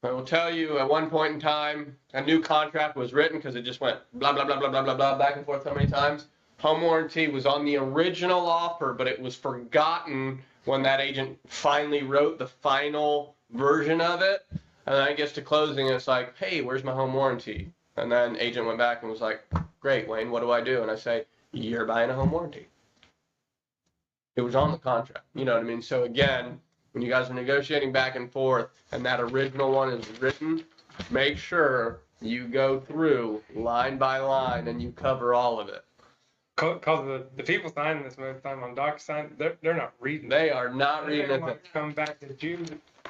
Speaker 3: I will tell you at one point in time, a new contract was written because it just went blah, blah, blah, blah, blah, blah, blah, back and forth so many times. Home warranty was on the original offer, but it was forgotten when that agent finally wrote the final version of it. And then it gets to closing and it's like, hey, where's my home warranty? And then agent went back and was like, great, Wayne, what do I do? And I say, you're buying a home warranty. It was on the contract. You know what I mean? So again, when you guys are negotiating back and forth and that original one is written, make sure you go through line by line and you cover all of it.
Speaker 8: Because the people signing this most of the time on DocuSign, they're not reading.
Speaker 3: They are not
Speaker 8: They
Speaker 3: reading
Speaker 8: want
Speaker 3: it.
Speaker 8: to come back to you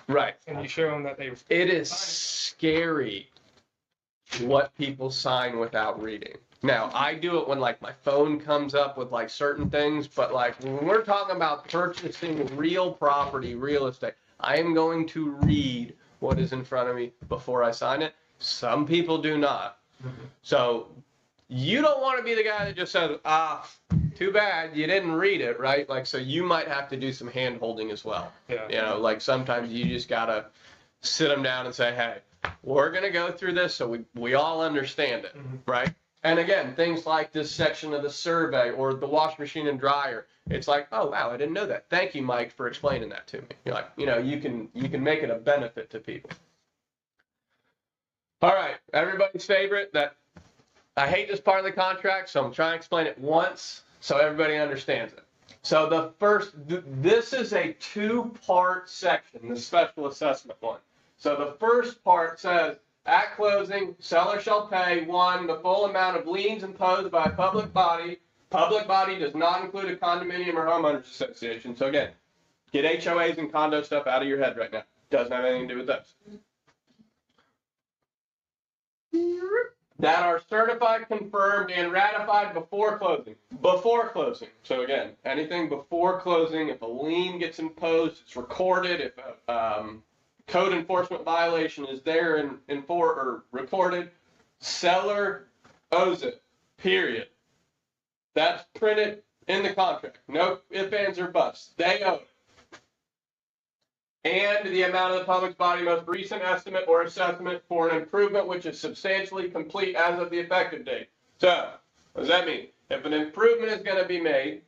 Speaker 3: Right.
Speaker 8: and you show them that they.
Speaker 3: It is scary what people sign without reading. Now, I do it when like my phone comes up with like certain things, but like when we're talking about purchasing real property, real estate, I am going to read what is in front of me before I sign it. Some people do not. So you don't want to be the guy that just says, too bad you didn't read it, right? Like, so you might have to do some hand holding as well.
Speaker 8: Yeah.
Speaker 3: You know, like sometimes you just gotta sit them down and say, hey, we're gonna go through this so we all understand it, right? And again, things like this section of the survey or the washing machine and dryer, it's like, oh wow, I didn't know that. Thank you, Mike, for explaining that to me. You're like, you know, you can make it a benefit to people. All right, everybody's favorite that I hate this part of the contract, so I'm trying to explain it once so everybody understands it. So the first, this is a two-part section, the special assessment one. So the first part says, at closing, seller shall pay, 1, the full amount of liens imposed by a public body. Public body does not include a condominium or homeowners association. So again, get HOAs and condo stuff out of your head right now. Doesn't have anything to do with this. That are certified, confirmed, and ratified before closing. Before closing. So again, anything before closing, if a lien gets imposed, it's recorded. If a code enforcement violation is there and or reported, seller owes it, period. That's printed in the contract. No ifs, ands, or buts. They owe it. And the amount of the public body most recent estimate or assessment for an improvement which is substantially complete as of the effective date. So, what does that mean? If an improvement is going to be made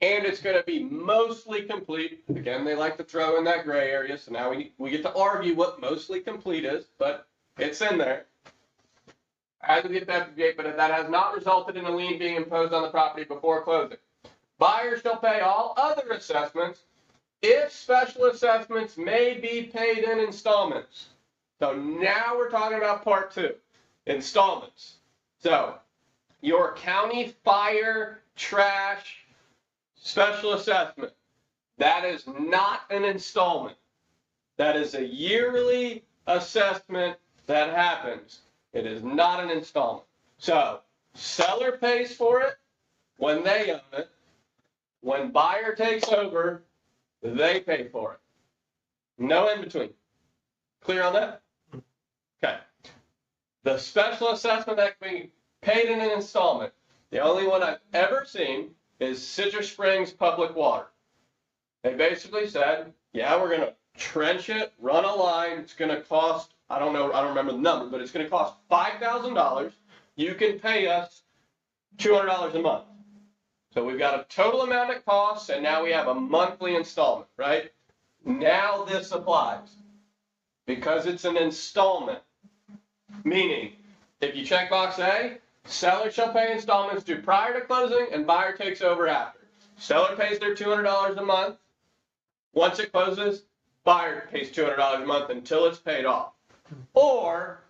Speaker 3: and it's going to be mostly complete, again, they like to throw in that gray area, so now we get to argue what mostly complete is, but it's in there. As of the effective date, but if that has not resulted in a lien being imposed on the property before closing. Buyer shall pay all other assessments if special assessments may be paid in installments. So now we're talking about part 2, installments. So your county fire, trash, special assessment, that is not an installment. That is a yearly assessment that happens. It is not an installment. So seller pays for it when they own it. When buyer takes over, they pay for it. No in between. Clear on that? Okay. The special assessment that can be paid in an installment, the only one I've ever seen is Citrus Springs Public Water. They basically said, yeah, we're going to trench it, run a line. It's going to cost, I don't remember the number, but it's going to cost $5,000. You can pay us $200 a month. So we've got a total amount it costs, and now we have a monthly installment, right? Now this applies because it's an installment. Meaning, if you check box A, seller shall pay installments due prior to closing and buyer takes over after. Seller pays their $200 a month. Once it closes, buyer pays $200 a month until it's paid off. Or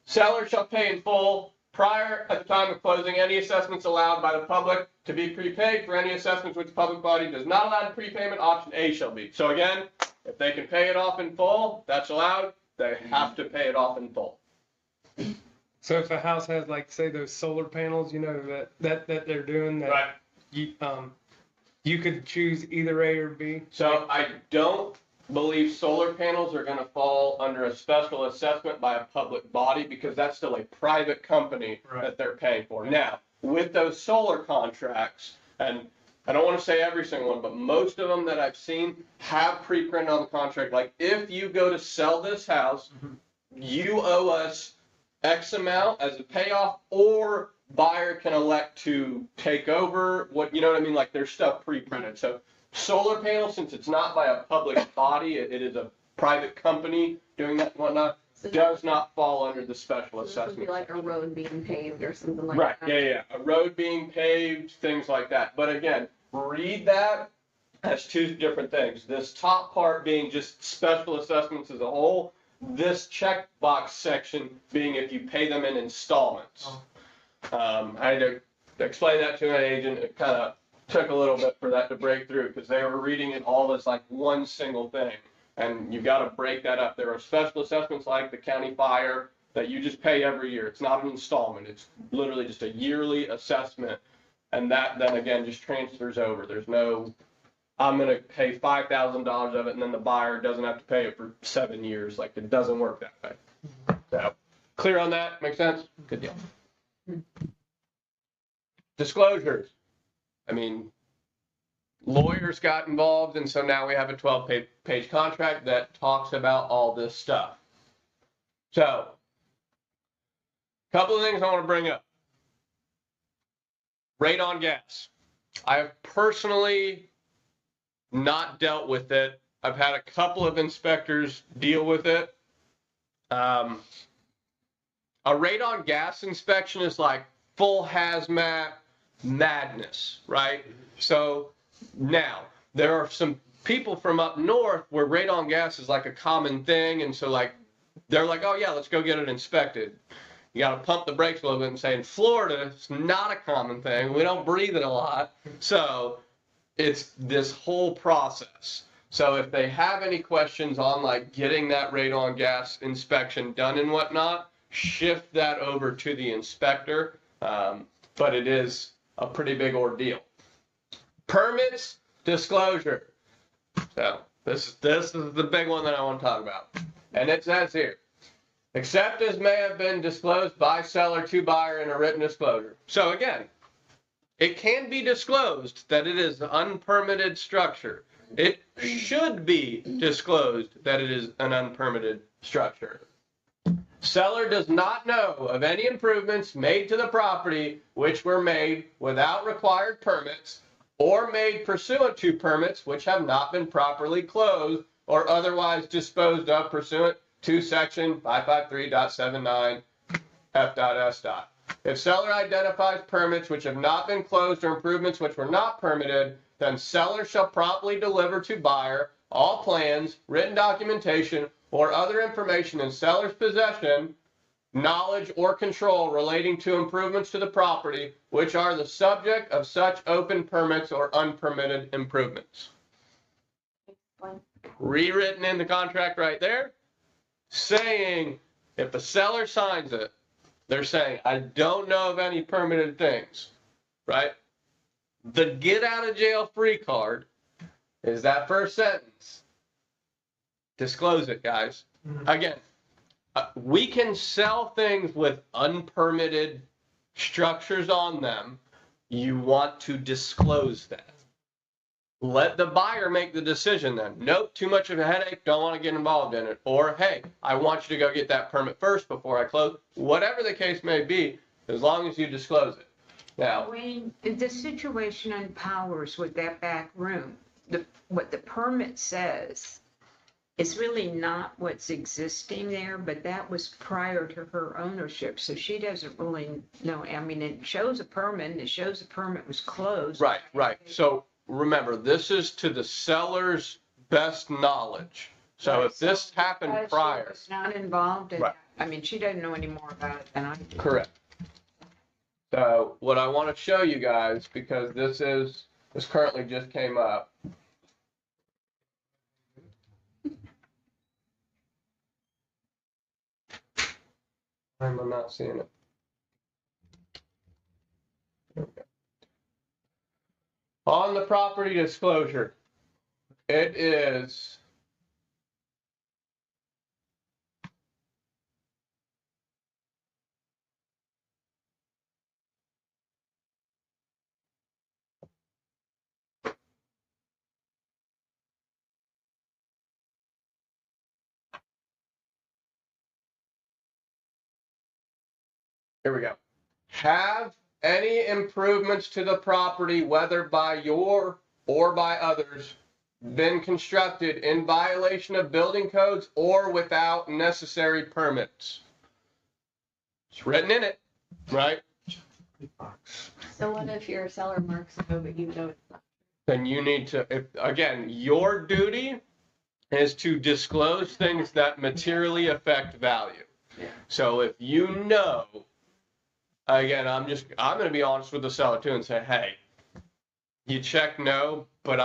Speaker 3: seller shall pay in full prior at the time of closing any assessments allowed by the public to be prepaid for any assessments which the public body does not allow prepayment. Option A shall be. So again, if they can pay it off in full, that's allowed. They have to pay it off in full.
Speaker 8: So if a house has, like, say, those solar panels, you know, that they're doing, that
Speaker 3: Right.
Speaker 8: You could choose either A or B.
Speaker 3: So I don't believe solar panels are going to fall under a special assessment by a public body because that's still a private company that they're paying for. Now, with those solar contracts, and I don't want to say every single one, but most of them that I've seen have pre-print on the contract. Like, if you go to sell this house, you owe us X amount as a payoff, or buyer can elect to take over what, you know what I mean? Like, there's stuff pre-printed. So solar panels, since it's not by a public body, it is a private company doing that and whatnot, does not fall under the special
Speaker 1: This would be
Speaker 3: assessment.
Speaker 1: like a road being paved or something like
Speaker 3: Right,
Speaker 1: that.
Speaker 3: yeah. A road being paved, things like that. But again, read that as two different things. This top part being just special assessments as a whole, this checkbox section being if you pay them in installments. I had to explain that to an agent. It kind of took a little bit for that to break through because they were reading it all as like one single thing. And you've got to break that up. There are special assessments like the county fire, that you just pay every year. It's not an installment. It's literally just a yearly assessment. And that then again just transfers over. There's no, I'm going to pay $5,000 of it and then the buyer doesn't have to pay it for 7 years. Like, it doesn't work that way. So, clear on that? Make sense? Good deal. Disclosures. I mean, lawyers got involved, and so now we have a 12-page contract that talks about all this stuff. So, a couple of things I want to bring up. Radon gas. I have personally not dealt with it. I've had a couple of inspectors deal with it. A radon gas inspection is like full hazmat madness, right? So now there are some people from up north where radon gas is like a common thing, and so like they're like, oh yeah, let's go get it inspected. You got to pump the brakes a little bit and say, in Florida, it's not a common thing. We don't breathe it a lot. So it's this whole process. So if they have any questions on like getting that radon gas inspection done and whatnot, shift that over to the inspector. But it is a pretty big ordeal. Permits, disclosure. So this is the big one that I want to talk about. And it says here, except as may have been disclosed by seller to buyer in a written disclosure. So again, it can be disclosed that it is an unpermitted structure. It should be disclosed that it is an unpermitted structure. Seller does not know of any improvements made to the property which were made without required permits or made pursuant to permits which have not been properly closed or otherwise disposed of pursuant to section 553.79 F.S. If seller identifies permits which have not been closed or improvements which were not permitted, then seller shall promptly deliver to buyer all plans, written documentation, or other information in seller's possession, knowledge, or control relating to improvements to the property, which are the subject of such open permits or unpermitted improvements. Rewritten in the contract right there, saying if the seller signs it, they're saying, I don't know of any permitted things, right? The get out of jail free card is that first sentence. Disclose it, guys. Again, we can sell things with unpermitted structures on them. You want to disclose that. Let the buyer make the decision then. Nope, too much of a headache, don't want to get involved in it. Or, hey, I want you to go get that permit first before I close. Whatever the case may be, as long as you disclose it. Now,
Speaker 6: Wayne, the situation on Powers with that back room, what the permit says is really not what's existing there, but that was prior to her ownership. So she doesn't really know. I mean, it shows a permit, and it shows the permit was closed.
Speaker 3: right. So remember, this is to the seller's best knowledge. So if this happened prior.
Speaker 6: She was not involved in,
Speaker 3: Right.
Speaker 6: I mean, she doesn't know any more about it than I do.
Speaker 3: Correct. So what I want to show you guys, because this currently just came up. I'm not seeing it. There we go. On the property disclosure, it is here we go. Have any improvements to the property, whether by your or by others, been constructed in violation of building codes or without necessary permits? It's written in it, right?
Speaker 1: So what if your seller marks no, but you know it's not?
Speaker 3: Then you need to, again, your duty is to disclose things that materially affect value.
Speaker 1: Yeah.
Speaker 3: So if you know, again, I'm going to be honest with the seller too and say, hey, you check no, but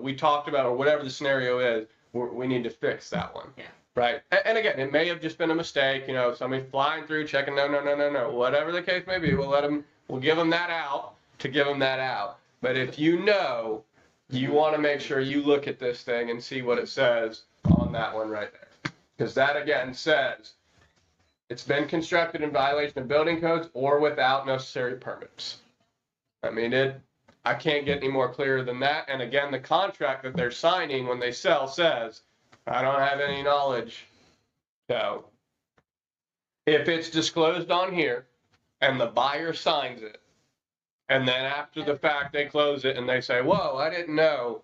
Speaker 3: we talked about, or whatever the scenario is, we need to fix that one.
Speaker 1: Yeah.
Speaker 3: right? And again, it may have just been a mistake, you know, somebody flying through, checking, no, whatever the case may be, we'll give them that out to give them that out. But if you know, you want to make sure you look at this thing and see what it says on that one right there. Because that again says it's been constructed in violation of building codes or without necessary permits. I mean, I can't get any more clear than that. And again, the contract that they're signing when they sell says, I don't have any knowledge. So if it's disclosed on here and the buyer signs it, and then after the fact they close it and they say, whoa, I didn't know,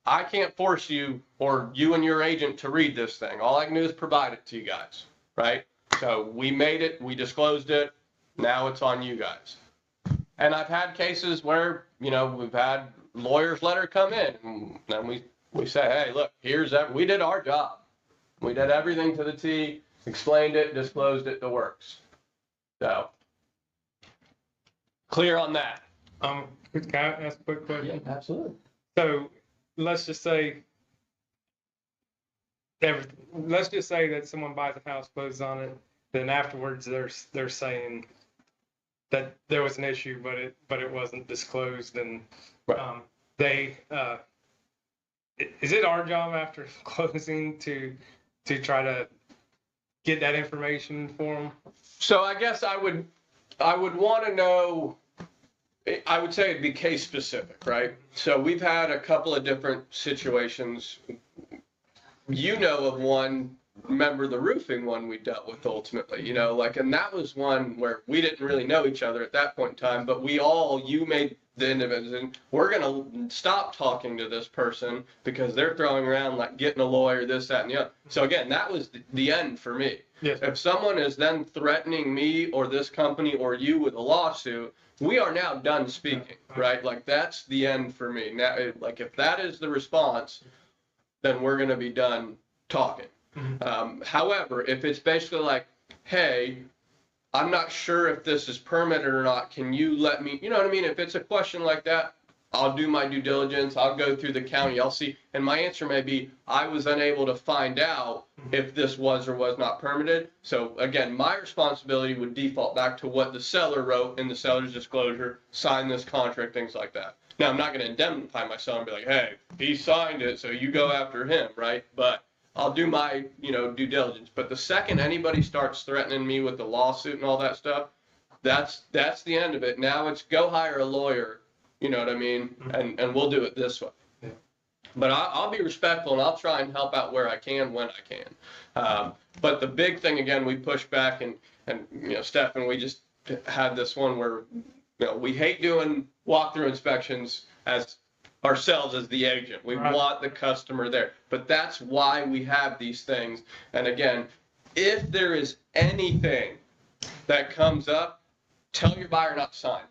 Speaker 3: I can't force you or you and your agent to read this thing. All I can do is provide it to you guys, right? So we made it, we disclosed it, now it's on you guys. And I've had cases where, you know, we've had lawyers let her come in and then we say, hey, look, we did our job. We did everything to the T, explained it, disclosed it, the works. So, clear on that.
Speaker 8: Can I ask a quick question?
Speaker 3: Absolutely.
Speaker 8: So let's just say that someone buys a house, closes on it, then afterwards they're saying that there was an issue, but it wasn't disclosed, and
Speaker 3: Right.
Speaker 8: is it our job after closing to try to get that information for them?
Speaker 3: So I guess I would want to know, I would say it'd be case specific, right? So we've had a couple of different situations. You know of one, remember the roofing one we dealt with ultimately, you know, like, and that was one where we didn't really know each other at that point in time, but you made the individual, we're going to stop talking to this person because they're throwing around like getting a lawyer, this, that, and the other. So again, that was the end for me.
Speaker 8: Yes.
Speaker 3: If someone is then threatening me or this company or you with a lawsuit, we are now done speaking, right? Like that's the end for me. Now, like if that is the response, then we're going to be done talking. However, if it's basically like, hey, I'm not sure if this is permitted or not, can you let me, you know what I mean? If it's a question like that, I'll do my due diligence. I'll go through the county. I'll see. And my answer may be, I was unable to find out if this was or was not permitted. So again, my responsibility would default back to what the seller wrote in the seller's disclosure, sign this contract, things like that. Now, I'm not going to indemnify my seller and be like, hey, he signed it, so you go after him, right? But I'll do my, due diligence. But the second anybody starts threatening me with the lawsuit and all that stuff, that's the end of it. Now it's go hire a lawyer, you know what I mean? And we'll do it this way.
Speaker 8: Yeah.
Speaker 3: But I'll be respectful and I'll try and help out where I can, when I can. But the big thing, again, we push back and Stefan, we just had this one where, we hate doing walkthrough inspections as ourselves as the agent. We want the customer there. But that's why we have these things. And again, if there is anything that comes up, tell your buyer not to sign.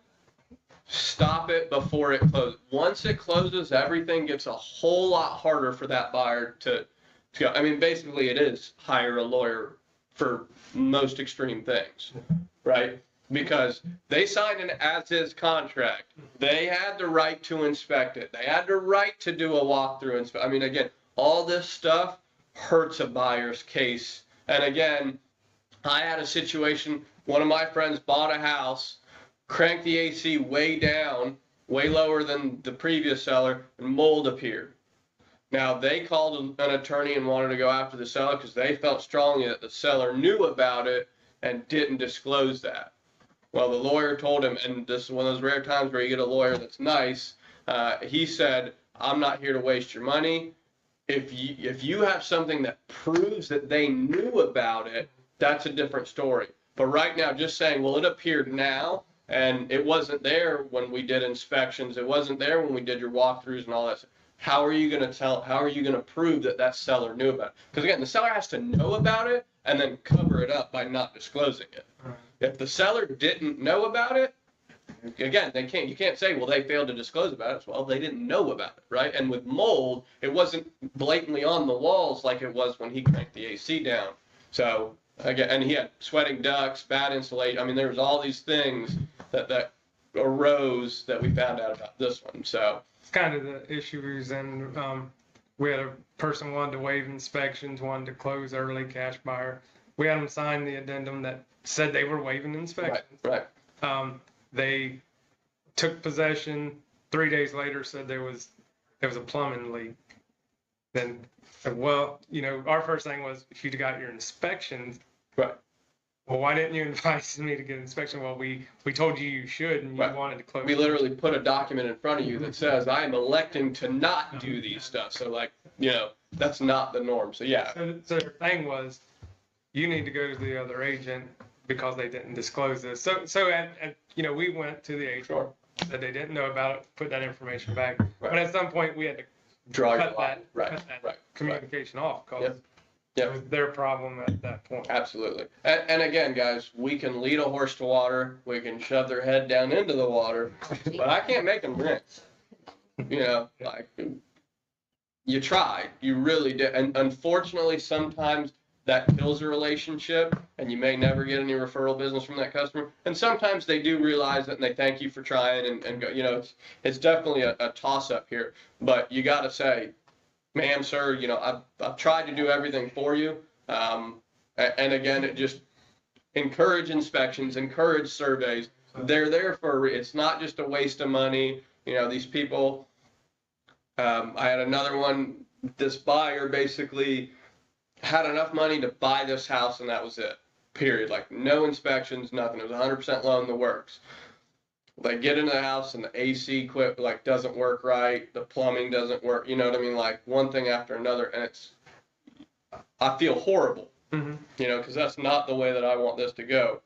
Speaker 3: Stop it before it closes. Once it closes, everything gets a whole lot harder for that buyer to go. I mean, basically it is hire a lawyer for most extreme things, right? Because they signed an as-is contract. They had the right to inspect it. They had the right to do a walkthrough inspection. I mean, again, all this stuff hurts a buyer's case. And again, I had a situation, one of my friends bought a house, cranked the AC way down, way lower than the previous seller, and mold appeared. Now, they called an attorney and wanted to go after the seller because they felt strongly that the seller knew about it and didn't disclose that. Well, the lawyer told him, and this is one of those rare times where you get a lawyer that's nice, he said, I'm not here to waste your money. If you have something that proves that they knew about it, that's a different story. But right now, just saying, well, it appeared now, and it wasn't there when we did inspections, it wasn't there when we did your walkthroughs and all that stuff. How are you going to prove that seller knew about it? Because again, the seller has to know about it and then cover it up by not disclosing it. If the seller didn't know about it, again, you can't say, well, they failed to disclose about it. Well, they didn't know about it, right? And with mold, it wasn't blatantly on the walls like it was when he cranked the AC down. So again, and he had sweating ducts, bad insulation. I mean, there was all these things that arose that we found out about this one. So
Speaker 8: It's kind of the issues, and we had a person wanted to waive inspections, wanted to close early, cash buyer. We had them sign the addendum that said they were waiving inspections.
Speaker 3: Right.
Speaker 8: They took possession, 3 days later said there was a plumbing leak. Then said, well, our first thing was, if you'd got your inspections.
Speaker 3: Right.
Speaker 8: Well, why didn't you advise me to get an inspection? Well, we told you should, and you
Speaker 3: Right.
Speaker 8: wanted to close.
Speaker 3: We literally put a document in front of you that says, I am electing to not do these stuff. So like, that's not the norm. So yeah.
Speaker 8: So their thing was, you need to go to the other agent because they didn't disclose this. So we went to the agent,
Speaker 3: Sure.
Speaker 8: that they didn't know about it, put that information back.
Speaker 3: Right.
Speaker 8: But at some point, we had to
Speaker 3: Draw your
Speaker 8: cut
Speaker 3: line.
Speaker 8: that, cut that communication off because
Speaker 3: Yep.
Speaker 8: it was their problem at that point.
Speaker 3: Absolutely. And again, guys, we can lead a horse to water. We can shove their head down into the water, but I can't make them drink. Like you tried, you really did. And unfortunately, sometimes that kills a relationship and you may never get any referral business from that customer. And sometimes they do realize it and they thank you for trying and go, it's definitely a toss up here, but you got to say, ma'am, sir, I've tried to do everything for you. And again, it just encourage inspections, encourage surveys. They're there it's not just a waste of money. These people, I had another one, this buyer basically had enough money to buy this house and that was it, period. Like no inspections, nothing. It was 100% loan, the works. They get into the house and the AC doesn't work right. The plumbing doesn't work. You know what I mean? Like one thing after another. And I feel horrible, because that's not the way that I want this to go.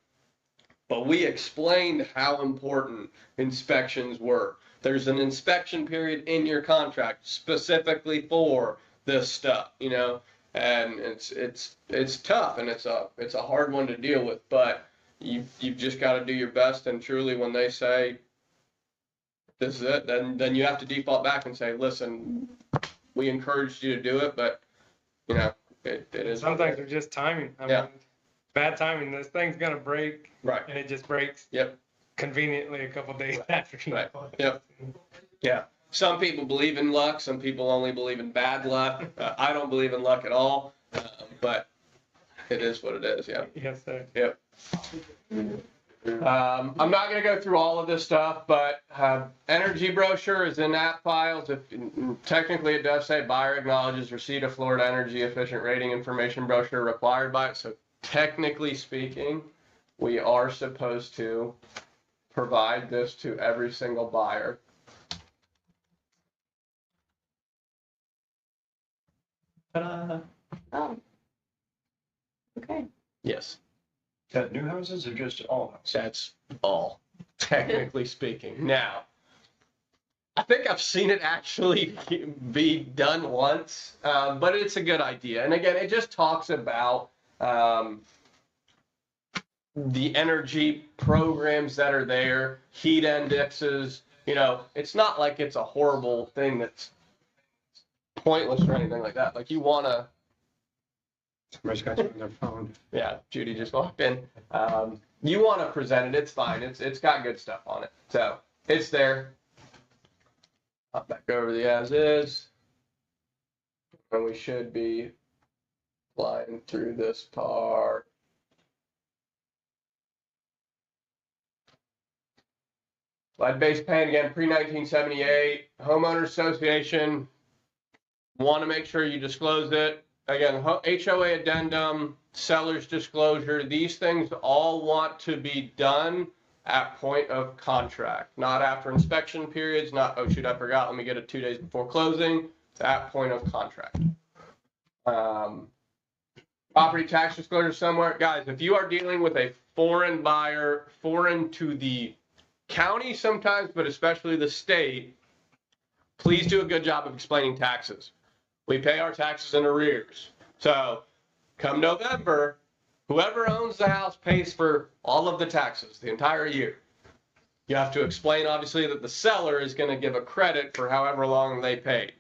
Speaker 3: But we explained how important inspections were. There's an inspection period in your contract specifically for this stuff, and it's tough and it's a hard one to deal with, but you've just got to do your best. And truly, when they say this is it, then you have to default back and say, listen, we encouraged you to do it, but it is.
Speaker 8: Some things are just timing. I mean, bad timing. This thing's gonna break,
Speaker 3: right,
Speaker 8: and it just breaks.
Speaker 3: Yep.
Speaker 8: Conveniently, a couple days after.
Speaker 3: Right. Yep. Yeah. Some people believe in luck. Some people only believe in bad luck. I don't believe in luck at all, but it is what it is. Yeah.
Speaker 8: Yes, sir.
Speaker 3: Yep. I'm not going to go through all of this stuff, but energy brochure is in app files. Technically, it does say buyer acknowledges receipt of Florida energy efficient rating information brochure required by it. So technically speaking, we are supposed to provide this to every single buyer. Ta-da.
Speaker 1: Oh. Okay.
Speaker 3: Yes.
Speaker 2: Is that new houses or just all houses?
Speaker 3: That's all, technically speaking. Now, I think I've seen it actually be done once, but it's a good idea. And again, it just talks about the energy programs that are there, heat indexes. It's not like it's a horrible thing that's pointless or anything like that. Like you want to.
Speaker 5: Somebody's got you on their phone.
Speaker 3: Yeah, Judy just walked in. You want to present it, it's fine. It's got good stuff on it. So it's there. Hop back over the as is. And we should be flying through this part. Lead-based paint again, pre-1978. Homeowners Association, want to make sure you disclose it. Again, HOA addendum, seller's disclosure, these things all want to be done at point of contract, not after inspection periods, not, oh shoot, I forgot, let me get it 2 days before closing. It's at point of contract. Property tax disclosure somewhere. Guys, if you are dealing with a foreign buyer, foreign to the county sometimes, but especially the state, please do a good job of explaining taxes. We pay our taxes in arrears. So come November, whoever owns the house pays for all of the taxes the entire year. You have to explain, obviously, that the seller is going to give a credit for however long they paid.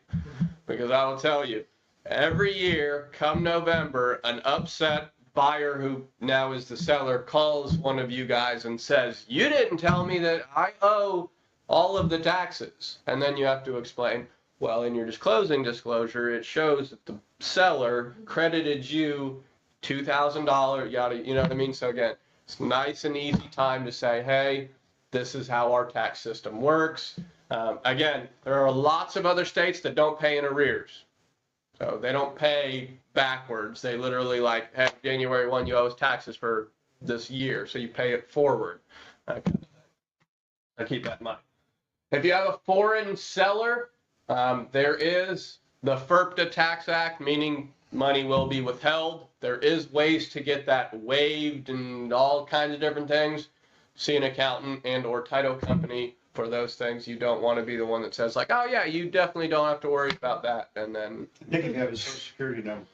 Speaker 3: Because I will tell you, every year, come November, an upset buyer who now is the seller calls one of you guys and says, you didn't tell me that I owe all of the taxes. And then you have to explain, Well, in your disclosure, it shows that the seller credited you $2,000, yada, you know what I mean? So again, it's nice and easy time to say, hey, this is how our tax system works. Again, there are lots of other states that don't pay in arrears. So they don't pay backwards. They literally like, hey, January 1, you owe us taxes for this year. So you pay it forward. Okay. I keep that in mind. If you have a foreign seller, there is the FERPTA Tax Act, meaning money will be withheld. There is ways to get that waived and all kinds of different things. See an accountant and or title company for those things. You don't want to be the one that says like, oh yeah, you definitely don't have to worry about that. And then
Speaker 2: They can have a social security number.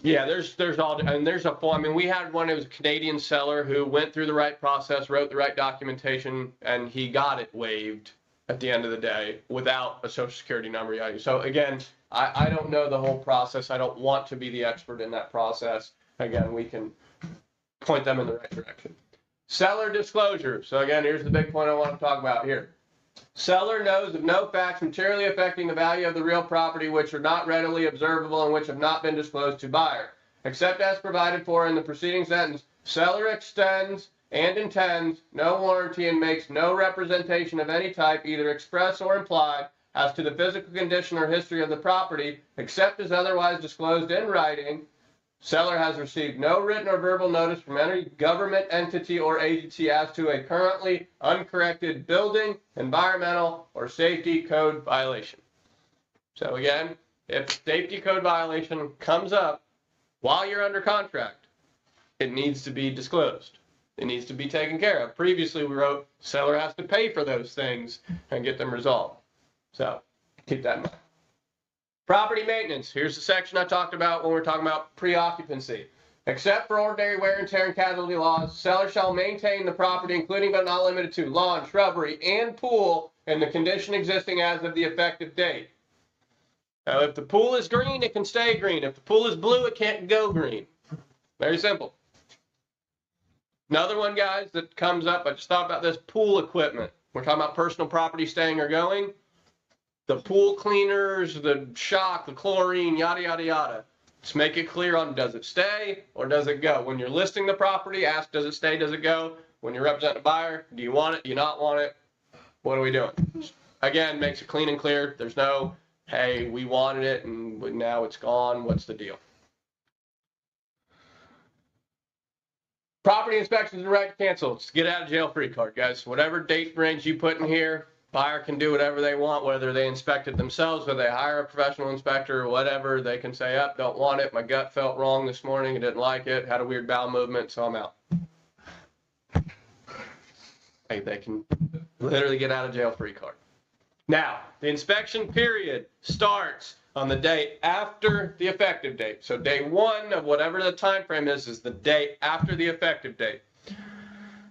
Speaker 3: yeah, there's all, and there's a form. I mean, we had one, it was a Canadian seller who went through the right process, wrote the right documentation, and he got it waived at the end of the day without a social security number. Yeah. So again, I don't know the whole process. I don't want to be the expert in that process. Again, we can point them in the right direction. Seller disclosure. So again, here's the big point I want to talk about here. Seller knows of no facts materially affecting the value of the real property which are not readily observable and which have not been disclosed to buyer. Except as provided for in the preceding sentence, seller extends and intends no warranty and makes no representation of any type, either express or implied, as to the physical condition or history of the property, except as otherwise disclosed in writing. Seller has received no written or verbal notice from any government entity or agency as to a currently uncorrected building, environmental, or safety code violation. So again, if safety code violation comes up while you're under contract, it needs to be disclosed. It needs to be taken care of. Previously, we wrote seller has to pay for those things and get them resolved. So keep that in mind. Property maintenance. Here's the section I talked about when we're talking about pre-occupancy. Except for ordinary wear and tear and casualty laws, seller shall maintain the property, including but not limited to lawn, shrubbery, and pool in the condition existing as of the effective date. Now, if the pool is green, it can stay green. If the pool is blue, it can't go green. Very simple. Another one, guys, that comes up, I just thought about this, pool equipment. We're talking about personal property staying or going. The pool cleaners, the shock, the chlorine, yada, yada, yada. Just make it clear on does it stay or does it go. When you're listing the property, ask does it stay, does it go? When you're representing a buyer, do you want it, do you not want it? What are we doing? Again, makes it clean and clear. There's no, hey, we wanted it and now it's gone. What's the deal? Property inspections and right to cancel. It's get out of jail free card, guys. Whatever date range you put in here, buyer can do whatever they want, whether they inspect it themselves, whether they hire a professional inspector or whatever. They can say, up, don't want it. My gut felt wrong this morning. I didn't like it. Had a weird bowel movement, so I'm out. Hey, they can literally get out of jail free card. Now, the inspection period starts on the day after the effective date. So day one of whatever the time frame is the day after the effective date.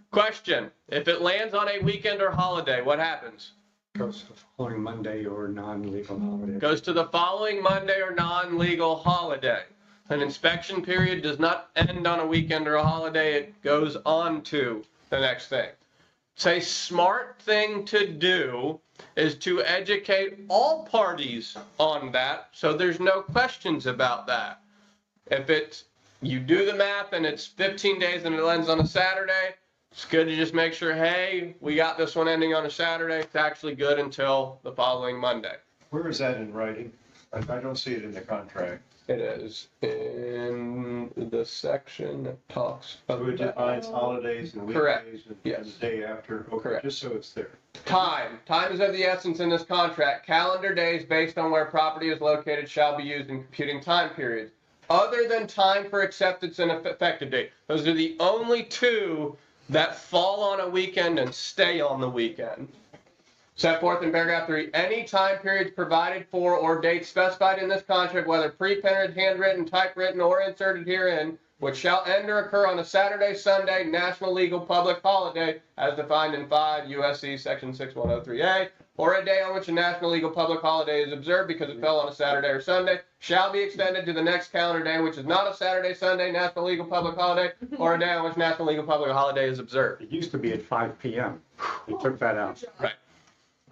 Speaker 3: Question, if it lands on a weekend or holiday, what happens?
Speaker 5: Goes to the following Monday or non-legal holiday.
Speaker 3: Goes to the following Monday or non-legal holiday. An inspection period does not end on a weekend or a holiday. It goes on to the next thing. It's a smart thing to do is to educate all parties on that so there's no questions about that. If it's, you do the math and it's 15 days and it ends on a Saturday, it's good to just make sure, hey, we got this one ending on a Saturday. It's actually good until the following Monday.
Speaker 2: Where is that in writing? I don't see it in the contract.
Speaker 3: It is in the section that talks
Speaker 2: So it
Speaker 3: about
Speaker 2: defines holidays and
Speaker 3: Correct.
Speaker 2: weekdays and
Speaker 3: Yes.
Speaker 2: the day after. Okay,
Speaker 3: Correct.
Speaker 2: just so it's there.
Speaker 3: time. Time is of the essence in this contract. Calendar days based on where property is located shall be used in computing time periods. Other than time for acceptance and effective date. Those are the only two that fall on a weekend and stay on the weekend. Set forth in paragraph 3, any time periods provided for or dates specified in this contract, whether pre-printed, handwritten, typewritten, or inserted herein, which shall end or occur on a Saturday, Sunday, national legal public holiday, as defined in 5 U.S.C. section 6103A, or a day on which a national legal public holiday is observed because it fell on a Saturday or Sunday, shall be extended to the next calendar day, which is not a Saturday, Sunday, national legal public holiday, or a day on which national legal public holiday is observed.
Speaker 5: It used to be at 5 p.m. They took that out.
Speaker 3: Right.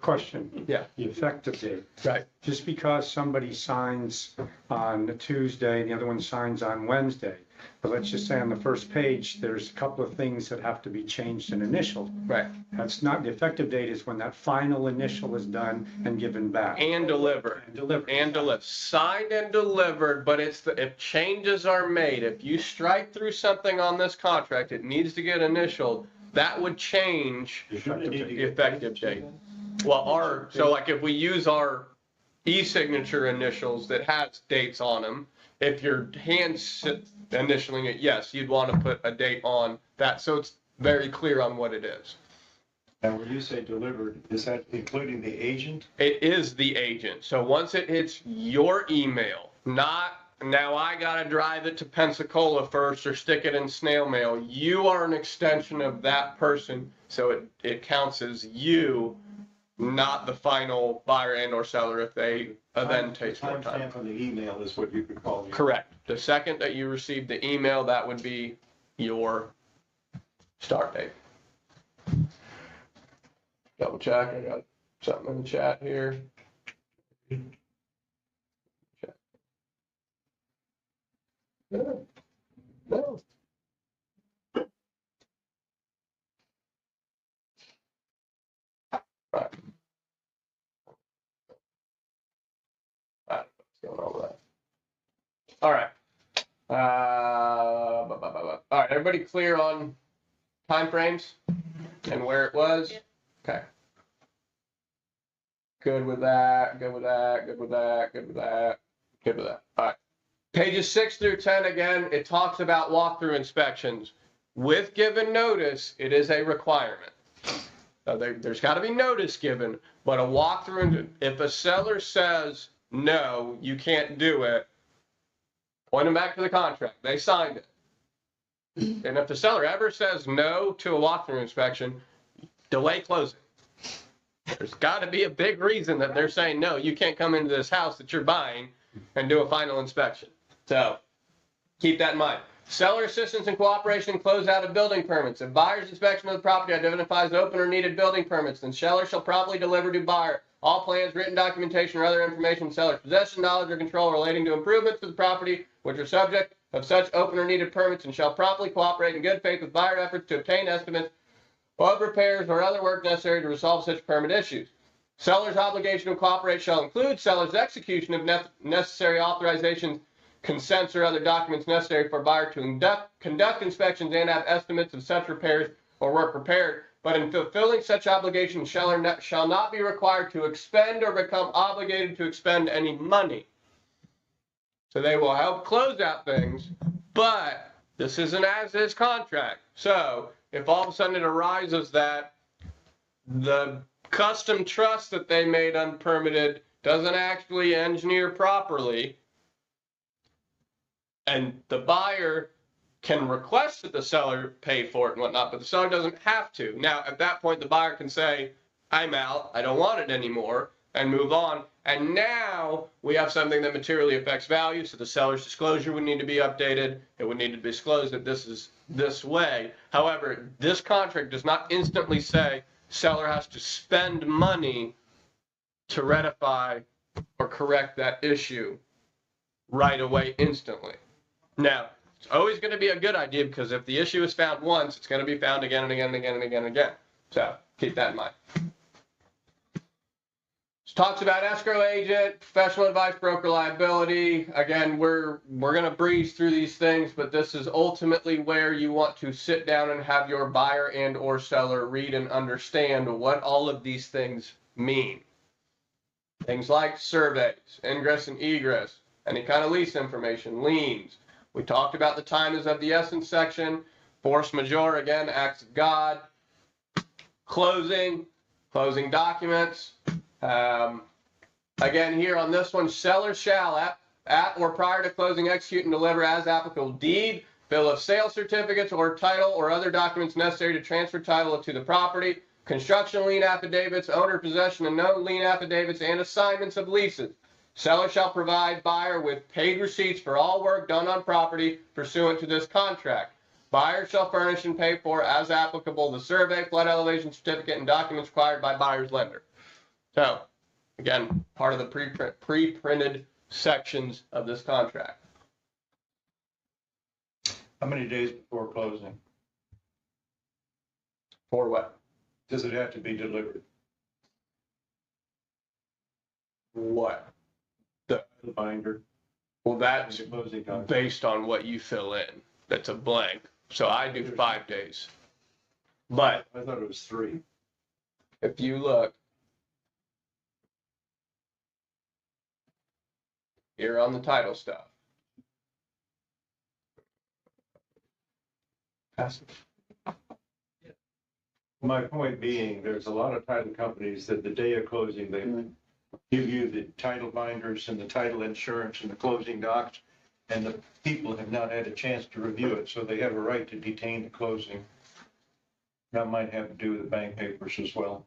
Speaker 5: Question.
Speaker 3: Yeah.
Speaker 5: The effective date.
Speaker 3: Right.
Speaker 5: Just because somebody signs on Tuesday, the other one signs on Wednesday, but let's just say on the first page, there's a couple of things that have to be changed and initialed.
Speaker 3: Right.
Speaker 5: That's not, the effective date is when that final initial is done and given back.
Speaker 3: And delivered.
Speaker 5: And delivered.
Speaker 3: And delivered. Signed and delivered, but it's if changes are made, if you strike through something on this contract, it needs to get initialed, that would change the effective date. Well, so like if we use our e-signature initials that has dates on them, if your hand's initialing it, yes, you'd want to put a date on that, so it's very clear on what it is.
Speaker 2: And when you say delivered, is that including the agent?
Speaker 3: It is the agent. So once it hits your email, not now I gotta drive it to Pensacola first or stick it in snail mail. You are an extension of that person, so it counts as you, not the final buyer and or seller if they then takes more time.
Speaker 2: Timestamp on the email is what you could call it.
Speaker 3: Correct. The second that you receive the email, that would be your start date. Double check. I got something in the chat here. No. No. Right. What's going on with that? All right. All right. Everybody clear on timeframes and where it was? Okay. Good with that. Good with that. Good with that. Good with that. Good with that. All right. Pages 6 through 10, again, it talks about walkthrough inspections. With given notice, it is a requirement. There's got to be notice given, but a walkthrough, if a seller says, no, you can't do it, point them back to the contract. They signed it. And if the seller ever says no to a walkthrough inspection, delay closing. There's got to be a big reason that they're saying, no, you can't come into this house that you're buying and do a final inspection. So keep that in mind. Seller assistance and cooperation in closeout of building permits. If buyer's inspection of the property identifies open or needed building permits, then seller shall promptly deliver to buyer all plans, written documentation, or other information in seller's possession, knowledge, or control relating to improvements to the property which are subject of such open or needed permits, and shall promptly cooperate in good faith with buyer efforts to obtain estimates of repairs or other work necessary to resolve such permit issues. Seller's obligation to cooperate shall include seller's execution of necessary authorizations, consents, or other documents necessary for buyer to conduct inspections and have estimates of such repairs or work prepared. But in fulfilling such obligation, seller shall not be required to expend or become obligated to expend any money. So they will help close out things, but this is an as-is contract. So if all of a sudden it arises that the custom trust that they made unpermitted doesn't actually engineer properly, and the buyer can request that the seller pay for it and whatnot, but the seller doesn't have to. Now, at that point, the buyer can say, I'm out, I don't want it anymore, and move on. And now we have something that materially affects value, so the seller's disclosure would need to be updated. It would need to be disclosed that this is this way. However, this contract does not instantly say seller has to spend money to rectify or correct that issue right away instantly. Now, it's always going to be a good idea, because if the issue is found once, it's going to be found again and again and again and again and again. So keep that in mind. It talks about escrow agent, professional advice, broker liability. Again, we're going to breeze through these things, but this is ultimately where you want to sit down and have your buyer and or seller read and understand what all of these things mean. Things like surveys, ingress and egress, any kind of lease information, liens. We talked about the time is of the essence section. Force majeure, again, acts of God. Closing documents. Again, here on this one, seller shall, at or prior to closing, execute and deliver as applicable deed, bill of sale certificates, or title or other documents necessary to transfer title to the property, construction lien affidavits, owner possession and known lien affidavits, and assignments of leases. Seller shall provide buyer with paid receipts for all work done on property pursuant to this contract. Buyer shall furnish and pay for, as applicable, the survey, flood elevation certificate, and documents required by buyer's lender. So, again, part of the pre-printed sections of this contract.
Speaker 2: How many days before closing?
Speaker 3: For what?
Speaker 2: Does it have to be delivered?
Speaker 3: What?
Speaker 2: The binder,
Speaker 3: Well, that's
Speaker 2: the closing document.
Speaker 3: based on what you fill in. That's a blank. So I do 5 days. But
Speaker 2: I thought it was 3.
Speaker 3: if you look here on the title stuff.
Speaker 2: My point being, there's a lot of title companies that the day of closing, they give you the title binders and the title insurance and the closing docs, and the people have not had a chance to review it, so they have a right to detain the closing. That might have to do with the bank papers as well.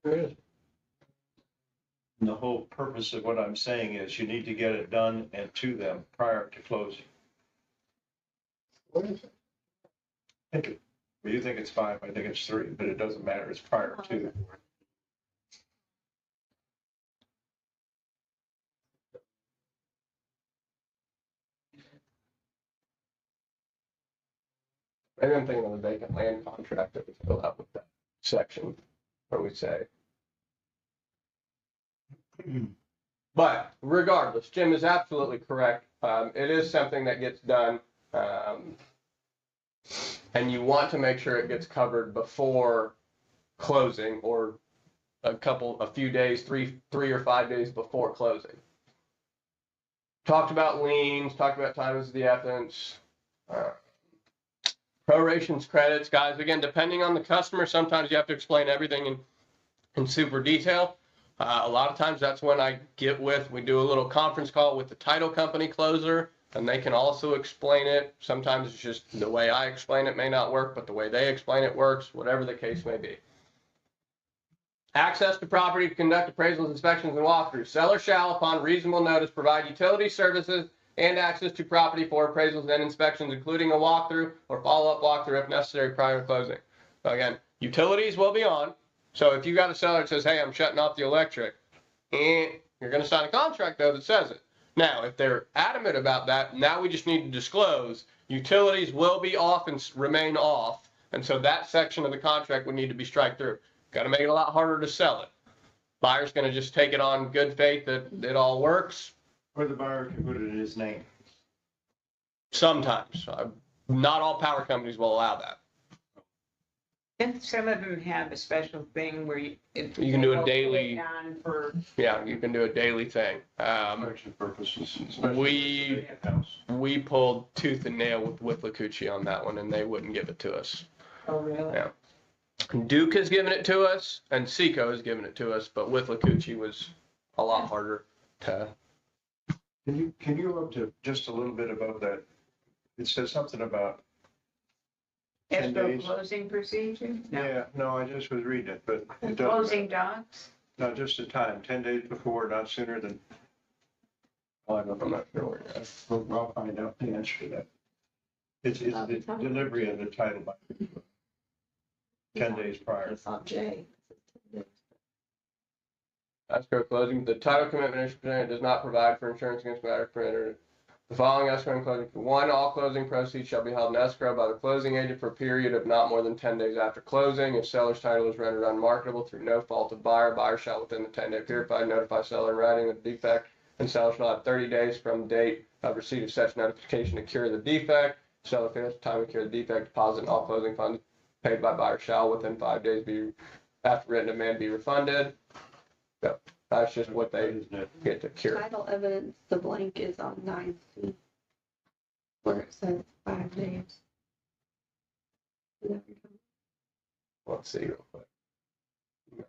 Speaker 2: And the whole purpose of what I'm saying is you need to get it done and to them prior to closing.
Speaker 3: What is it?
Speaker 2: Well, you think it's 5, I think it's 3, but it doesn't matter, it's prior to.
Speaker 3: Maybe I'm thinking of the vacant land contract that we fill out with that section where we say. But regardless, Jim is absolutely correct. It is something that gets done. And you want to make sure it gets covered before closing or a few days, three or 5 days before closing. Talked about liens, talked about times of the essence, prorations, credits, guys. Again, depending on the customer, sometimes you have to explain everything in super detail. A lot of times that's when we do a little conference call with the title company closer, and they can also explain it. Sometimes it's just the way I explain it may not work, but the way they explain it works, whatever the case may be. Access to property to conduct appraisals, inspections, and walkthroughs. Seller shall, upon reasonable notice, provide utility services and access to property for appraisals and inspections, including a walkthrough or follow-up walkthrough if necessary prior to closing. So again, utilities will be on. So if you got a seller that says, hey, I'm shutting off the electric, you're going to sign a contract though that says it. Now, if they're adamant about that, now we just need to disclose utilities will be off and remain off. And so that section of the contract would need to be striked through. Got to make it a lot harder to sell it. Buyer's going to just take it on good faith that it all works.
Speaker 2: Or the buyer can put it in his name.
Speaker 3: Sometimes. Not all power companies will allow that.
Speaker 6: And some of them have a special thing where you
Speaker 3: can do a daily.
Speaker 6: For
Speaker 3: Yeah, you can do a daily thing.
Speaker 2: Inspection purposes.
Speaker 3: We pulled tooth and nail with Lacucci on that one, and they wouldn't give it to us.
Speaker 6: oh really?
Speaker 3: Yeah. Duke has given it to us, and Seco has given it to us, but with Lacucci was a lot harder to.
Speaker 2: Can you go up to just a little bit above that? It says something about 10
Speaker 6: Escrow
Speaker 2: days.
Speaker 6: closing procedure? No.
Speaker 2: Yeah, no, I just was reading it, but it doesn't.
Speaker 6: Closing docs?
Speaker 2: No, just the time, 10 days before, not sooner than. Well,
Speaker 3: I'm not sure where it is.
Speaker 2: I'll find out the answer to that. It's the delivery of the title by 10 days prior.
Speaker 1: It's not J.
Speaker 3: Escrow closing. The title commitment issued does not provide for insurance against matter printer. The following escrow and closing. 1, all closing proceeds shall be held in escrow by the closing agent for a period of not more than 10 days after closing. If seller's title is rendered unmarketable through no fault of buyer shall within the 10-day period notify seller in writing of the defect, and seller shall have 30 days from the date of receipt of such notification to cure the defect. Seller fails to time to cure the defect, deposit and all closing funds paid by buyer shall within 5 days be after written demand be refunded. So that's just what they get to cure.
Speaker 1: Title evidence, the blank is on 9C, where it says 5 days.
Speaker 3: Let's see real quick.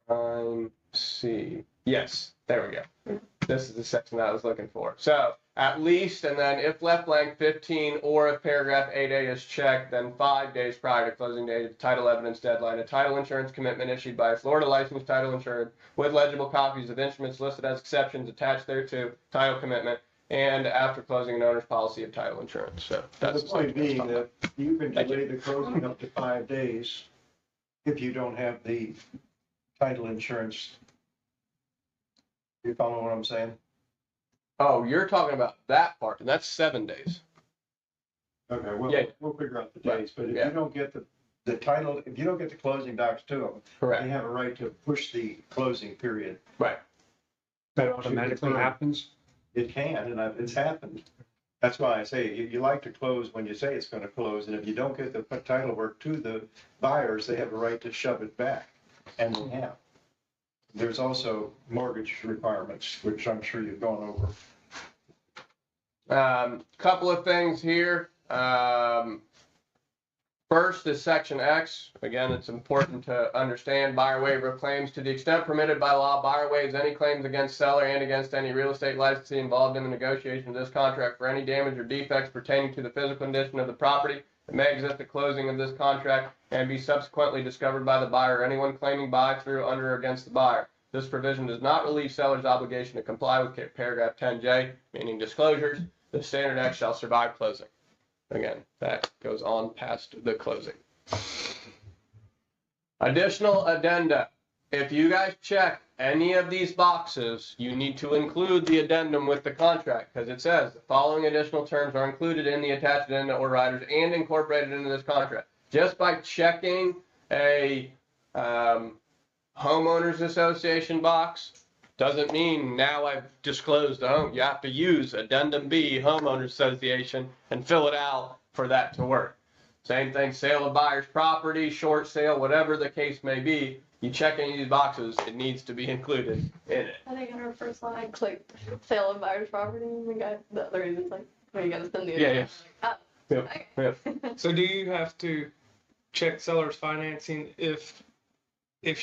Speaker 3: 9C. Yes, there we go. This is the section that I was looking for. So at least, and then if left blank 15, or if paragraph 8A is checked, then 5 days prior to closing date of the title evidence deadline, a title insurance commitment issued by a Florida licensed title insured with legible copies of instruments listed as exceptions attached thereto, title commitment, and after closing an owner's policy of title insurance. So that's
Speaker 2: The point being that you can delay the closing up to 5 days if you don't have the title insurance. You follow what I'm saying?
Speaker 3: Oh, you're talking about that part, and that's 7 days.
Speaker 2: Okay, well,
Speaker 3: Yeah.
Speaker 2: we'll figure out the
Speaker 3: Right.
Speaker 2: days, but if
Speaker 3: Yeah.
Speaker 2: you don't get the title, if you don't get the closing docs to them,
Speaker 3: Correct.
Speaker 2: they have a right to push the closing period.
Speaker 3: Right.
Speaker 5: That automatically happens.
Speaker 2: It can, and it's happened. That's why I say you like to close when you say it's going to close, and if you don't get the title work to the buyers, they have a right to shove it back, and they have. There's also mortgage requirements, which I'm sure you've gone over.
Speaker 3: Couple of things here. First is section X. Again, it's important to understand buyer waiver of claims. To the extent permitted by law, buyer waives any claims against seller and against any real estate licensee involved in the negotiation of this contract for any damage or defects pertaining to the physical condition of the property that may exist at closing of this contract and be subsequently discovered by the buyer or anyone claiming by, through, under, or against the buyer. This provision does not relieve seller's obligation to comply with paragraph 10J, meaning disclosures. The standard X shall survive closing. Again, that goes on past the closing. Additional addenda. If you guys check any of these boxes, you need to include the addendum with the contract, because it says the following additional terms are included in the attached addenda or riders and incorporated into this contract. Just by checking a homeowners association box doesn't mean now I've disclosed the home. You have to use addendum B, homeowners association, and fill it out for that to work. Same thing, sale of buyer's property, short sale, whatever the case may be. You check any of these boxes, it needs to be included in it.
Speaker 1: I think in our first line, I clicked sale of buyer's property, and the other reason's like, oh, you gotta send the.
Speaker 3: Yeah, yeah.
Speaker 1: Oh,
Speaker 3: Yep,
Speaker 1: okay.
Speaker 3: yep.
Speaker 8: So do you have to check seller's financing if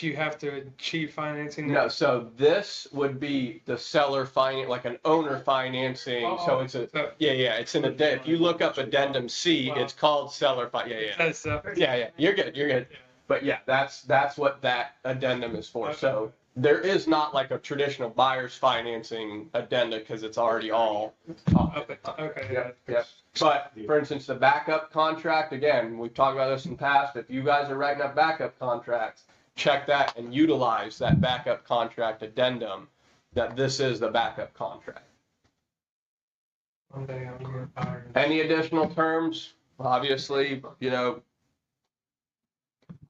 Speaker 8: you have to achieve financing?
Speaker 3: No, so this would be the seller finance, like an owner financing. So it's a, yeah, it's in a, if you look up addendum C, it's called seller yeah.
Speaker 8: That's
Speaker 3: Yeah, you're good. But yeah, that's what that addendum is for. So there is not like a traditional buyer's financing addenda because it's already all.
Speaker 8: okay.
Speaker 3: Yep. But for instance, the backup contract, again, we've talked about this in the past. If you guys are writing up backup contracts, check that and utilize that backup contract addendum that this is the backup contract. Any additional terms? Obviously,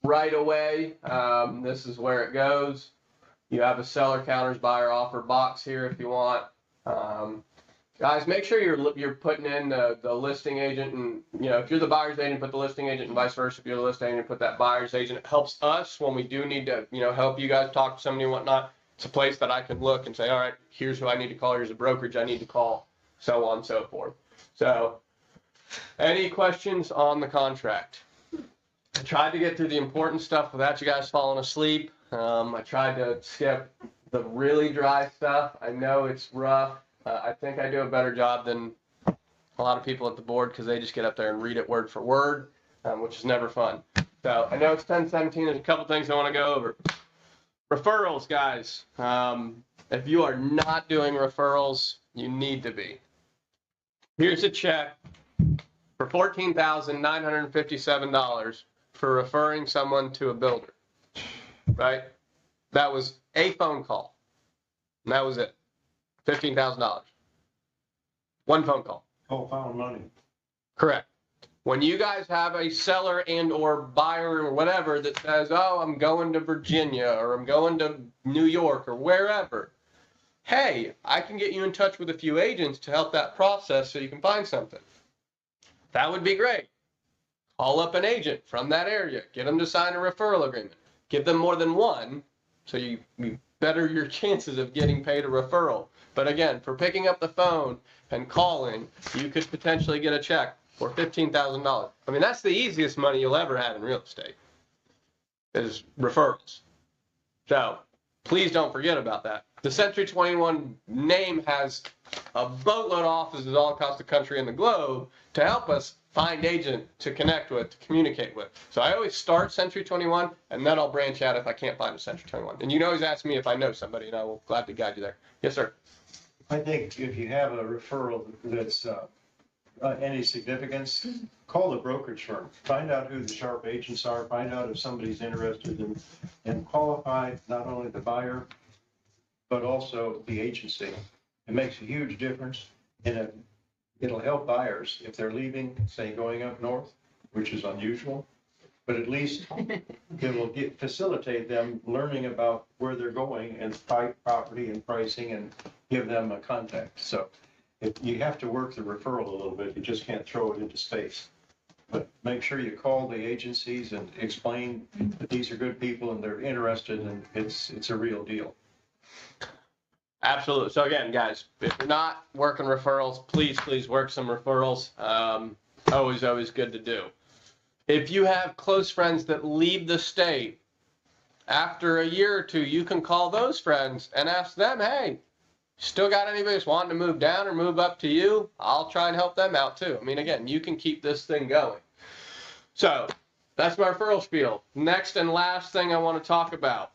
Speaker 3: right away, this is where it goes. You have a seller counters buyer offer box here if you want. Guys, make sure you're putting in the listing agent, and if you're the buyer's agent, put the listing agent, and vice versa. If you're the listing agent, put that buyer's agent. It helps us when we do need to help you guys talk to somebody and whatnot. It's a place that I can look and say, all right, here's who I need to call. Here's a brokerage I need to call, so on and so forth. So, any questions on the contract? I tried to get through the important stuff without you guys falling asleep. I tried to skip the really dry stuff. I know it's rough. I think I do a better job than a lot of people at the board because they just get up there and read it word for word, which is never fun. So I know it's 10:17. There's a couple things I want to go over. Referrals, guys. If you are not doing referrals, you need to be. Here's a check for $14,957 for referring someone to a builder, right? That was a phone call, and that was it. $15,000. One phone call.
Speaker 2: All found money.
Speaker 3: Correct. When you guys have a seller and or buyer or whatever that says, oh, I'm going to Virginia or I'm going to New York or wherever, hey, I can get you in touch with a few agents to help that process so you can find something. That would be great. Call up an agent from that area. Get them to sign a referral agreement. Give them more than one so you better your chances of getting paid a referral. But again, for picking up the phone and calling, you could potentially get a check for $15,000. I mean, that's the easiest money you'll ever have in real estate, is referrals. So please don't forget about that. The Century 21 name has a boatload of offices all across the country and the globe to help us find agent to connect with, to communicate with. So I always start Century 21, and then I'll branch out if I can't find a Century 21. And you can always ask me if I know somebody, and I will gladly guide you there. Yes, sir.
Speaker 2: I think if you have a referral that's any significance, call the brokerage firm, find out who the sharp agents are, find out if somebody's interested in, and qualify not only the buyer, but also the agency. It makes a huge difference, and it'll help buyers if they're leaving, say, going up north, which is unusual, but at least it will facilitate them learning about where they're going and property and pricing and give them a contact. So you have to work the referral a little bit. You just can't throw it into space. But make sure you call the agencies and explain that these are good people and they're interested and it's a real deal.
Speaker 3: Absolutely. So again, guys, if you're not working referrals, please work some referrals. Always good to do. If you have close friends that leave the state, after a year or two, you can call those friends and ask them, hey, still got anybody that's wanting to move down or move up to you? I'll try and help them out too. I mean, again, you can keep this thing going. So that's my referral spiel. Next and last thing I want to talk about.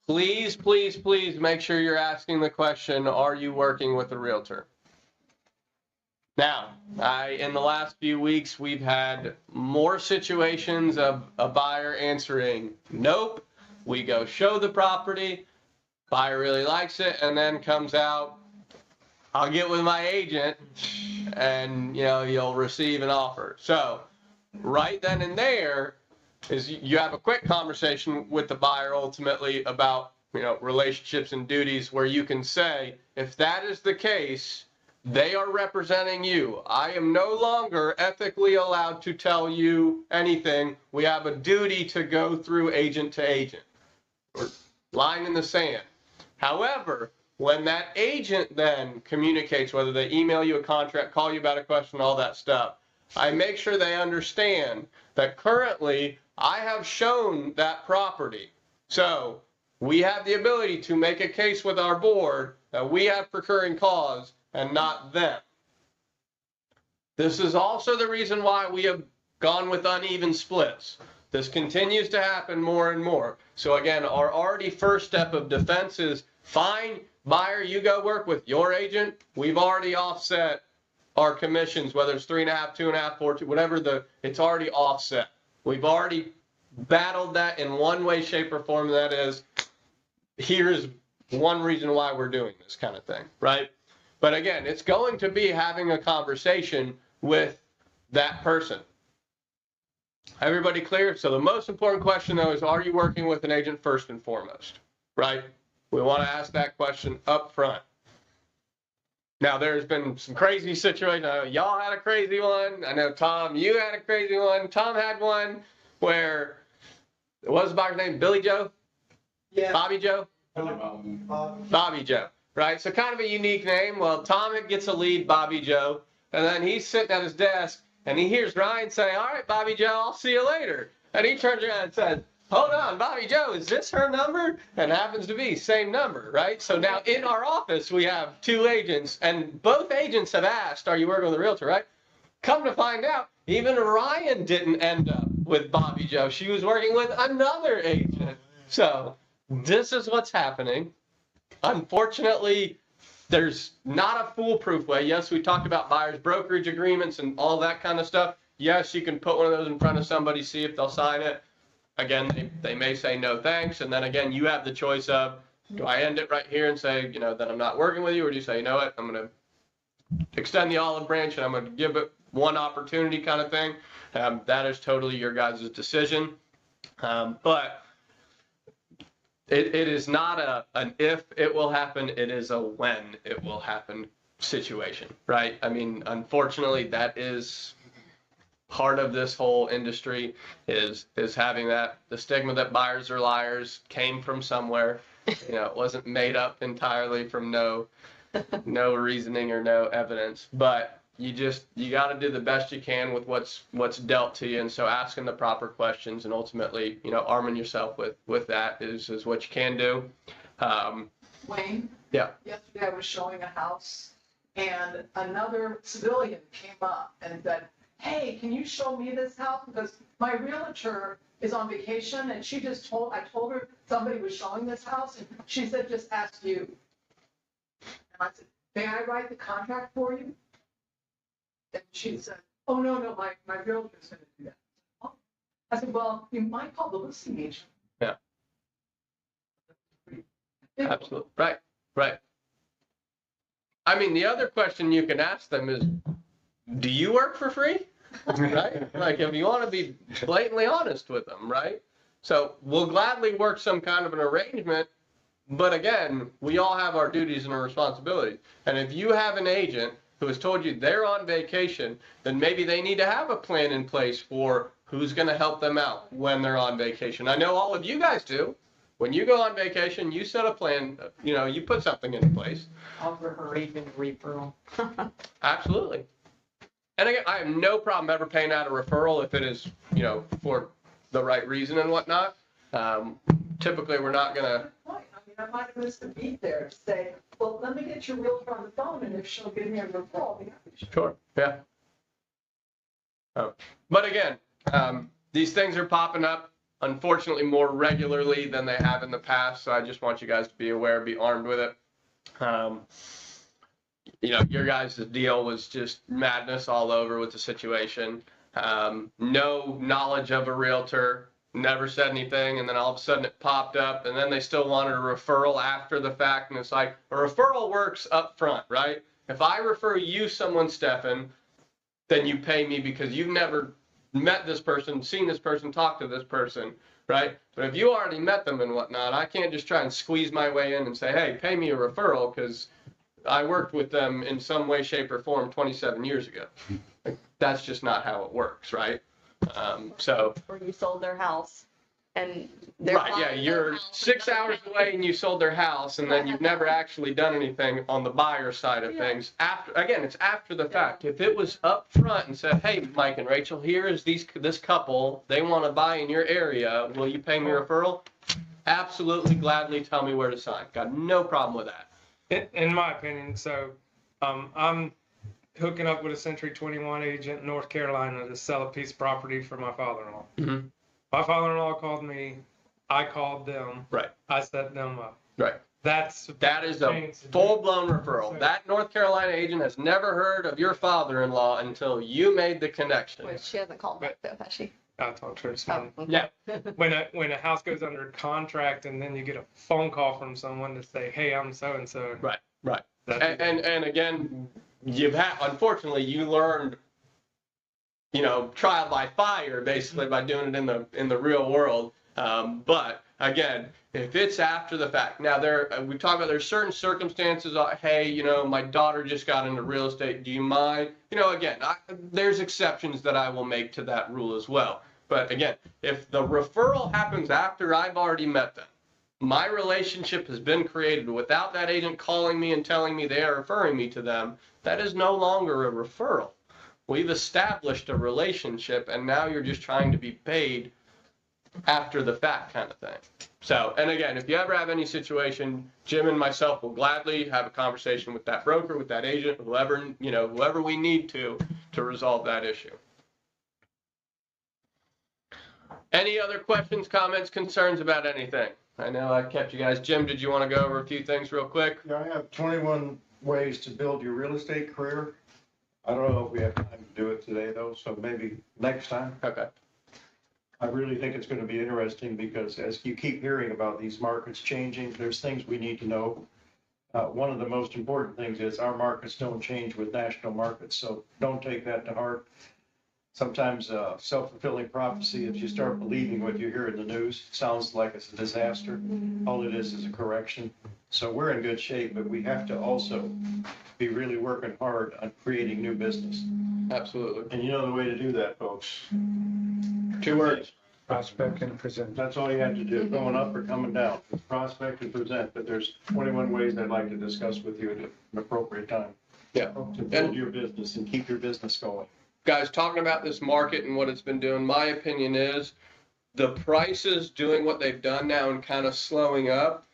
Speaker 3: Please make sure you're asking the question, are you working with a realtor? Now, in the last few weeks, we've had more situations of a buyer answering, nope. We go show the property, buyer really likes it, and then comes out, I'll get with my agent, and you'll receive an offer. So right then and there is you have a quick conversation with the buyer ultimately about relationships and duties, where you can say, if that is the case, they are representing you. I am no longer ethically allowed to tell you anything. We have a duty to go through agent to agent. Or line in the sand. However, when that agent then communicates, whether they email you a contract, call you about a question, all that stuff, I make sure they understand that currently I have shown that property. So we have the ability to make a case with our board that we have procuring cause and not them. This is also the reason why we have gone with uneven splits. This continues to happen more and more. So again, our already first step of defense is, fine, buyer, you go work with your agent. We've already offset our commissions, whether it's 3.5, 2.5, 4, 2, whatever it's already offset. We've already battled that in one way, shape, or form. That is, here's one reason why we're doing this kind of thing, right? But again, it's going to be having a conversation with that person. Everybody clear? So the most important question, though, is, are you working with an agent first and foremost, right? We want to ask that question up front. Now, there's been some crazy situations. Y'all had a crazy one. I know, Tom, you had a crazy one. Tom had one where, what was the buyer's name? Billy Joe?
Speaker 9: Yeah.
Speaker 3: Bobby Joe? Bobby Joe. Right, so kind of a unique name. Well, Tom gets a lead, Bobby Joe, and then he's sitting at his desk, and he hears Ryan say, all right, Bobby Joe, I'll see you later. And he turns around and says, hold on, Bobby Joe, is this her number? And happens to be same number, right? So now in our office, we have two agents, and both agents have asked, are you working with a realtor, right? Come to find out, even Ryan didn't end up with Bobby Joe. She was working with another agent. So this is what's happening. Unfortunately, there's not a foolproof way. Yes, we talked about buyer's brokerage agreements and all that kind of stuff. Yes, you can put one of those in front of somebody, see if they'll sign it. Again, they may say no thanks. And then again, you have the choice of, do I end it right here and say, that I'm not working with you? Or do you say, you know what, I'm going to extend the olive branch and I'm going to give it one opportunity kind of thing? That is totally your guys' decision. But it is not an if it will happen, it is a when it will happen situation, right? I mean, unfortunately, that is part of this whole industry is having that, the stigma that buyers are liars came from somewhere. It wasn't made up entirely from no reasoning or no evidence, but you got to do the best you can with what's dealt to you. And so asking the proper questions and ultimately, arming yourself with that is what you can do.
Speaker 9: Wayne?
Speaker 3: Yeah.
Speaker 9: Yesterday I was showing a house and another civilian came up and said, hey, can you show me this house? Because my realtor is on vacation and I told her somebody was showing this house and she said, just ask you. And I said, may I write the contract for you? And she said, oh, no, my realtor's gonna do that. I said, well, you might call the listing agent.
Speaker 3: Yeah. Absolutely. Right. Right. I mean, the other question you can ask them is, do you work for free? Right? Like, if you want to be blatantly honest with them, right? So we'll gladly work some kind of an arrangement. But again, we all have our duties and our responsibilities. And if you have an agent who has told you they're on vacation, then maybe they need to have a plan in place for who's going to help them out when they're on vacation. I know all of you guys do. When you go on vacation, you set a plan, you put something into place.
Speaker 6: Offer her agent referral.
Speaker 3: Absolutely. And again, I have no problem ever paying out a referral if it is, for the right reason and whatnot. Typically, we're not going to.
Speaker 9: I mean, I might have missed a beat there to say, well, let me get your realtor on the phone, and if she'll give me a referral, I'll be happy to.
Speaker 3: Sure. Yeah. But again, these things are popping up, unfortunately, more regularly than they have in the past. So I just want you guys to be aware, be armed with it. Your guys' deal was just madness all over with the situation. No knowledge of a realtor, never said anything, and then all of a sudden it popped up, and then they still wanted a referral after the fact, and it's like, a referral works up front, right? If I refer you someone, Stefan, then you pay me because you've never met this person, seen this person, talked to this person, right? But if you already met them and whatnot, I can't just try and squeeze my way in and say, hey, pay me a referral because I worked with them in some way, shape, or form 27 years ago. Like, that's just not how it works, right?
Speaker 1: Or you sold their house and they're
Speaker 3: Right, yeah,
Speaker 1: buying
Speaker 3: you're
Speaker 1: their house
Speaker 3: 6
Speaker 1: and
Speaker 3: hours away and you sold their house, and then you've never actually done anything on the buyer side of things. It's after the fact. If it was up front and said, hey, Mike and Rachel, here is this couple, they want to buy in your area, will you pay me a referral? Absolutely, gladly, tell me where to sign. Got no problem with that.
Speaker 8: In my opinion, so I'm hooking up with a Century 21 agent in North Carolina to sell a piece of property for my father-in-law.
Speaker 3: Mm-hmm.
Speaker 8: My father-in-law called me. I called them.
Speaker 3: Right.
Speaker 8: I set them up.
Speaker 3: Right. That is a full-blown referral. That North Carolina agent has never heard of your father-in-law until you made the connection.
Speaker 1: Which she hasn't called back though, has she?
Speaker 8: I talked to her this morning.
Speaker 1: Oh, okay.
Speaker 3: Yeah.
Speaker 8: When a house goes under contract and then you get a phone call from someone to say, hey, I'm so-and-so.
Speaker 3: Right. Right. And again, unfortunately, you learned, trial by fire, basically, by doing it in the real world. But again, if it's after the fact, now we talk about there's certain circumstances. Hey, my daughter just got into real estate. Do you mind? Again, there's exceptions that I will make to that rule as well. But again, if the referral happens after I've already met them, my relationship has been created without that agent calling me and telling me they are referring me to them, that is no longer a referral. We've established a relationship, and now you're just trying to be paid after the fact kind of thing. So, and again, if you ever have any situation, Jim and myself will gladly have a conversation with that broker, with that agent, whoever we need to resolve that issue. Any other questions, comments, concerns about anything? I know I kept you guys. Jim, did you want to go over a few things real quick?
Speaker 2: Yeah, I have 21 ways to build your real estate career. I don't know if we have time to do it today though, so maybe next time.
Speaker 3: Okay.
Speaker 2: I really think it's going to be interesting because as you keep hearing about these markets changing, there's things we need to know. One of the most important things is our markets don't change with national markets, so don't take that to heart. Sometimes self-fulfilling prophecy, if you start believing what you hear in the news, it sounds like it's a disaster. All it is a correction. So we're in good shape, but we have to also be really working hard on creating new business.
Speaker 3: Absolutely.
Speaker 2: And you know the way to do that, folks.
Speaker 3: 2 words.
Speaker 5: Prospect and present.
Speaker 2: That's all you have to do, going up or coming down. Prospect and present, but there's 21 ways I'd like to discuss with you at an appropriate time.
Speaker 3: Yeah.
Speaker 2: To build your business and keep your business going.
Speaker 3: Guys, talking about this market and what it's been doing, my opinion is the prices doing what they've done now and kind of slowing up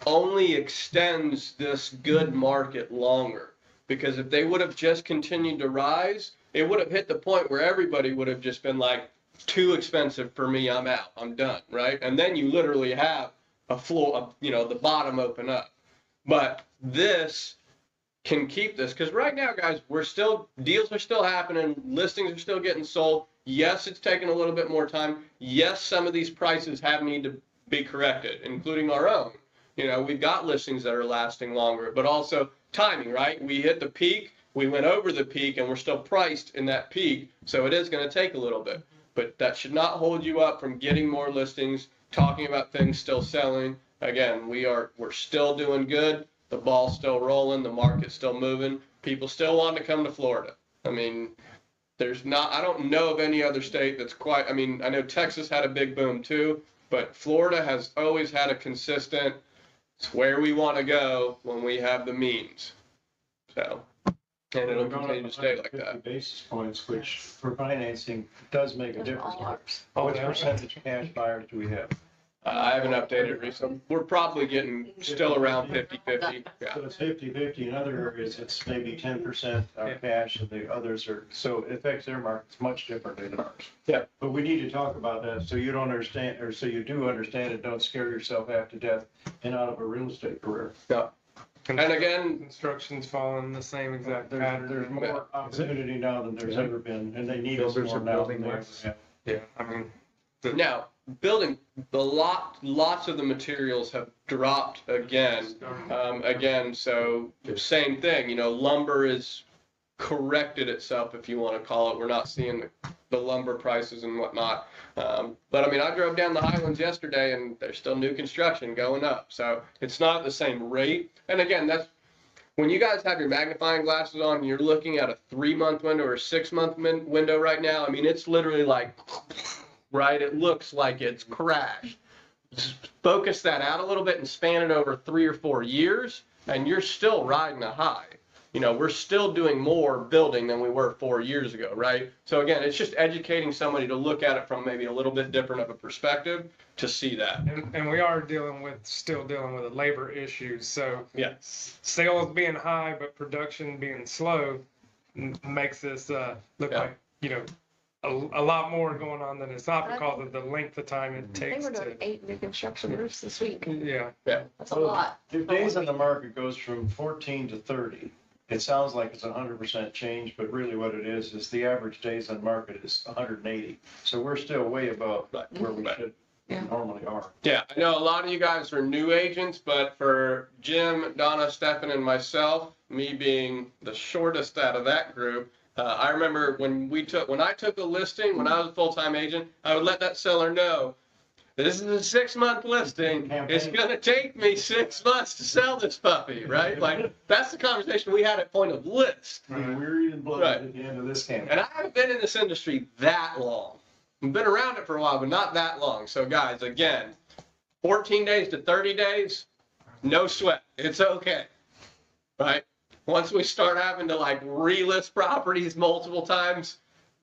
Speaker 3: only extends this good market longer. Because if they would have just continued to rise, it would have hit the point where everybody would have just been like, too expensive for me, I'm out, I'm done, right? And then you literally have a floor, the bottom open up. But this can keep this, because right now, guys, deals are still happening, listings are still getting sold. Yes, it's taking a little bit more time. Yes, some of these prices have need to be corrected, including our own. You know, we've got listings that are lasting longer, but also timing, right? We hit the peak, we went over the peak, and we're still priced in that peak, so it is going to take a little bit. But that should not hold you up from getting more listings, talking about things still selling. Again, we're still doing good. The ball's still rolling. The market's still moving. People still want to come to Florida. I mean, I don't know of any other state that's quite, I mean, I know Texas had a big boom too, but Florida has always had a consistent, it's where we want to go when we have the means. So, and it'll continue to stay like that.
Speaker 2: 150 basis points, which for financing does make a
Speaker 1: Those are
Speaker 2: difference.
Speaker 1: all ours.
Speaker 2: What percentage of cash buyers do we have?
Speaker 3: I haven't updated recently. We're probably getting still around 50-50. Yeah.
Speaker 2: So it's 50-50. In other areas, it's maybe 10% cash and the others are, so it affects their markets much differently than ours.
Speaker 3: Yeah.
Speaker 2: But we need to talk about that so you don't understand, or so you do understand and don't scare yourself half to death and out of a real estate career.
Speaker 3: Yeah. And again,
Speaker 8: Construction's following the same exact
Speaker 2: There's
Speaker 8: pattern.
Speaker 2: more opportunity now than there's ever been, and they need us
Speaker 5: Builders
Speaker 2: more
Speaker 5: are
Speaker 2: now
Speaker 5: building
Speaker 2: than they ever
Speaker 5: less.
Speaker 2: have.
Speaker 8: Yeah, I mean,
Speaker 3: now, building lots of the materials have dropped again. So same thing, you know, lumber is corrected itself, if you want to call it. We're not seeing the lumber prices and whatnot. But I mean, I drove down the Highlands yesterday and there's still new construction going up. So it's not at the same rate. And again, that's when you guys have your magnifying glasses on, you're looking at a 3-month window or a 6-month window right now. I mean, it's literally like, right? It looks like it's crashed. Just focus that out a little bit and span it over 3 or 4 years, and you're still riding a high. You know, we're still doing more building than we were 4 years ago, right? So again, it's just educating somebody to look at it from maybe a little bit different of a perspective to see that.
Speaker 8: and we are still dealing with a labor issue. So
Speaker 3: Yeah.
Speaker 8: sales being high, but production being slow makes this look
Speaker 3: Yeah.
Speaker 8: like, you know, a lot more going on than it's not because of the length of time it
Speaker 1: They
Speaker 8: takes
Speaker 1: were doing
Speaker 8: to.
Speaker 1: 8 new construction roofs this week.
Speaker 8: Yeah.
Speaker 1: That's a lot.
Speaker 2: If days on the market goes from 14 to 30, it sounds like it's 100% change, but really what it is the average days on market is 180. So we're still way above where we should
Speaker 1: Yeah.
Speaker 2: normally are.
Speaker 3: Yeah, I know a lot of you guys are new agents, but for Jim, Donna, Stefan, and myself, me being the shortest out of that group, I remember when I took a listing, when I was a full-time agent, I would let that seller know, this is a 6-month listing. It's going to take me 6 months to sell this puppy, right? Like, that's the conversation we had at point of list.
Speaker 2: Be weary and bloated
Speaker 3: Right.
Speaker 2: at the end of this campaign.
Speaker 3: And I haven't been in this industry that long. I've been around it for a while, but not that long. So guys, again, 14 days to 30 days, no sweat. It's okay, right? Once we start having to like relist properties multiple times,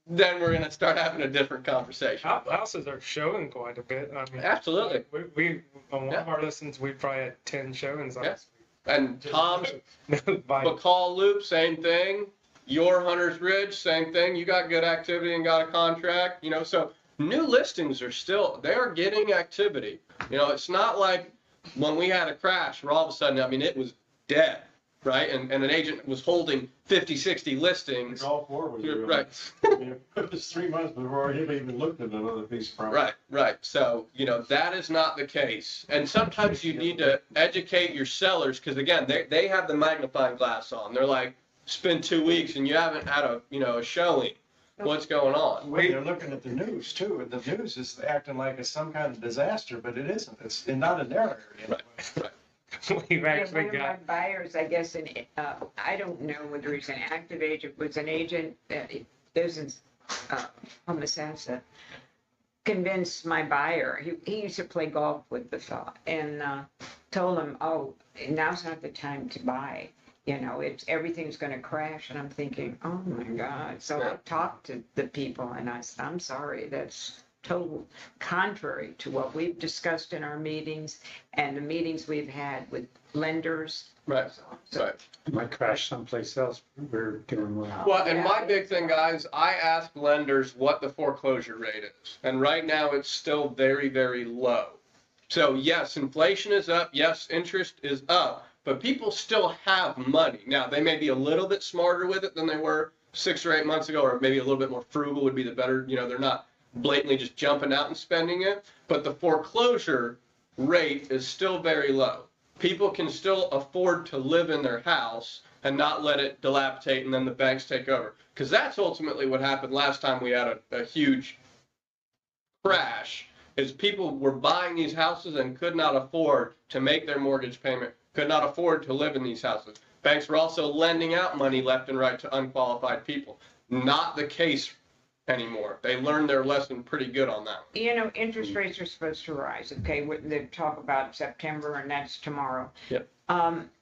Speaker 3: then we're going to start having a different conversation.
Speaker 8: Houses are showing quite a bit. I mean,
Speaker 3: Absolutely.
Speaker 8: we on one
Speaker 3: Yeah.
Speaker 8: of our listings, we probably had 10 showings
Speaker 3: Yeah.
Speaker 8: last
Speaker 3: And Tom's
Speaker 8: week. By-
Speaker 3: McCall Loop, same thing. Your Hunter's Ridge, same thing. You got good activity and got a contract, you know, so new listings they are getting activity. You know, it's not like when we had a crash where all of a sudden, I mean, it was dead, right? And an agent was holding 50, 60 listings.
Speaker 2: All four was real.
Speaker 3: Right.
Speaker 2: It was 3 months before I even looked at another piece of property.
Speaker 3: Right. So, you know, that is not the case. And sometimes you need to educate your sellers because, again, they have the magnifying glass on. They're like, it's been 2 weeks and you haven't had a showing. What's going on?
Speaker 2: Well, they're looking at the news too, and the news is acting like it's some kind of disaster, but it isn't. It's not in their area.
Speaker 3: Right.
Speaker 8: We've
Speaker 6: Yeah,
Speaker 8: actually
Speaker 6: one of my
Speaker 8: got,
Speaker 6: buyers, I guess, I don't know whether he's an active agent, was an agent that lives in Homosassa, convinced my buyer, he used to play golf with the fella, and told him, oh, now's not the time to buy. You know, everything's going to crash. And I'm thinking, oh my God. So I talked to the people and I said, I'm sorry, that's total contrary to what we've discussed in our meetings and the meetings we've had with lenders.
Speaker 3: Right. Right.
Speaker 5: It might crash someplace else. We're doing well.
Speaker 3: Well, and my big thing, guys, I ask lenders what the foreclosure rate is. And right now it's still very, very low. So yes, inflation is up. Yes, interest is up. but people still have money. Now, they may be a little bit smarter with it than they were 6 or 8 months ago, or maybe a little bit more frugal would be the better, they're not blatantly just jumping out and spending it, but the foreclosure rate is still very low. People can still afford to live in their house and not let it dilapidate and then the banks take over. Because that's ultimately what happened last time we had a huge crash, is people were buying these houses and could not afford to make their mortgage payment, could not afford to live in these houses. Banks were also lending out money left and right to unqualified people. Not the case anymore. They learned their lesson pretty good on that.
Speaker 6: Interest rates are supposed to rise, okay? They talk about September, and that's tomorrow.
Speaker 3: Yep.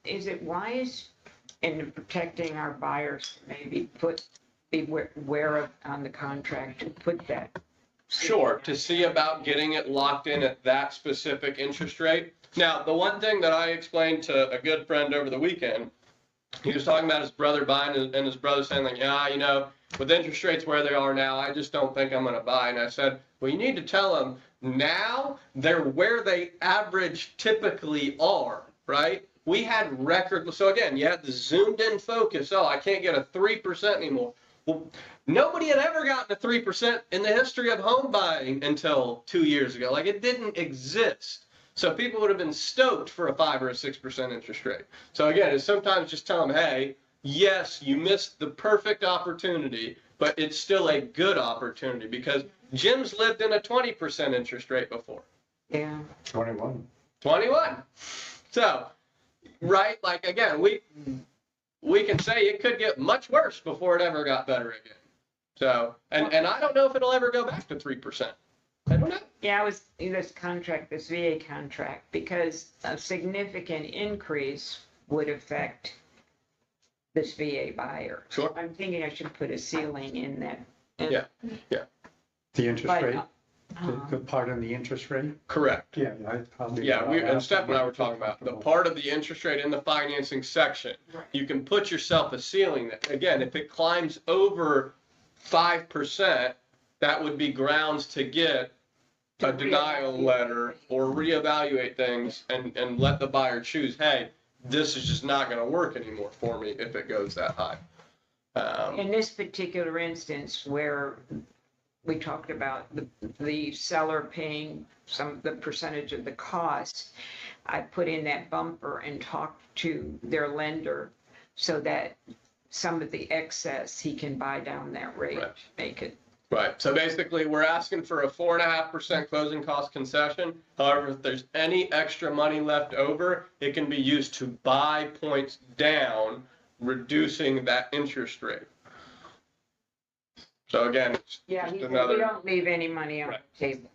Speaker 6: Is it wise in protecting our buyers to maybe be aware of on the contract to put that?
Speaker 3: Sure, to see about getting it locked in at that specific interest rate. Now, the one thing that I explained to a good friend over the weekend, he was talking about his brother buying, and his brother saying like, yeah, with interest rates where they are now, I just don't think I'm going to buy. And I said, well, you need to tell them now they're where they average typically are, right? We had record, so again, you had the zoomed in focus. Oh, I can't get a 3% anymore. Well, nobody had ever gotten a 3% in the history of home buying until 2 years ago. Like, it didn't exist. So people would have been stoked for a 5 or a 6% interest rate. So again, it's sometimes just tell them, hey, yes, you missed the perfect opportunity, but it's still a good opportunity because Jim's lived in a 20% interest rate before.
Speaker 6: Yeah.
Speaker 2: 21.
Speaker 3: 21. So, right, like again, we can say it could get much worse before it ever got better again. So, and I don't know if it'll ever go back to 3%. I don't know.
Speaker 6: Yeah, this VA contract, because a significant increase would affect this VA buyer.
Speaker 3: Sure.
Speaker 6: I'm thinking I should put a ceiling in that.
Speaker 3: Yeah.
Speaker 5: The interest rate,
Speaker 6: uh,
Speaker 5: the part on the interest rate?
Speaker 3: Correct.
Speaker 5: Yeah, I'll do
Speaker 3: Yeah,
Speaker 5: that.
Speaker 3: and Steph and I were talking about the part of the interest rate in the financing section.
Speaker 6: Right.
Speaker 3: You can put yourself a ceiling that, again, if it climbs over 5%, that would be grounds to get a denial letter or reevaluate things and let the buyer choose, hey, this is just not going to work anymore for me if it goes that high.
Speaker 6: In this particular instance where we talked about the seller paying the percentage of the cost, I put in that bumper and talked to their lender so that some of the excess he can buy down that rate,
Speaker 3: Right.
Speaker 6: make it.
Speaker 3: Right. So basically, we're asking for a 4.5% closing cost concession. However, if there's any extra money left over, it can be used to buy points down, reducing that interest rate. So again, it's
Speaker 6: Yeah,
Speaker 3: just
Speaker 6: we
Speaker 3: another.
Speaker 6: don't leave any money on
Speaker 3: Right.
Speaker 6: the table.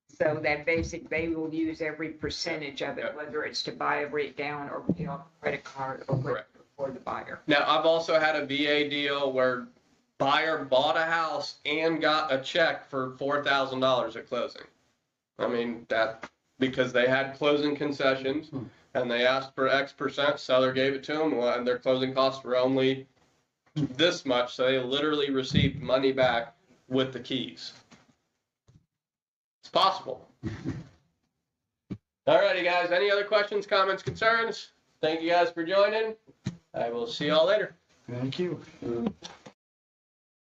Speaker 6: So that they will use every percentage of it,
Speaker 3: Yeah.
Speaker 6: whether it's to buy a rate down or pay off a credit card or whatever
Speaker 3: Correct.
Speaker 6: for the buyer.
Speaker 3: Now, I've also had a VA deal where buyer bought a house and got a check for $4,000 at closing. I mean, that because they had closing concessions and they asked for X percent, seller gave it to them, and their closing costs were only this much, so they literally received money back with the keys. It's possible. All righty, guys. Any other questions, comments, concerns? Thank you guys for joining. I will see y'all later.
Speaker 5: Thank you.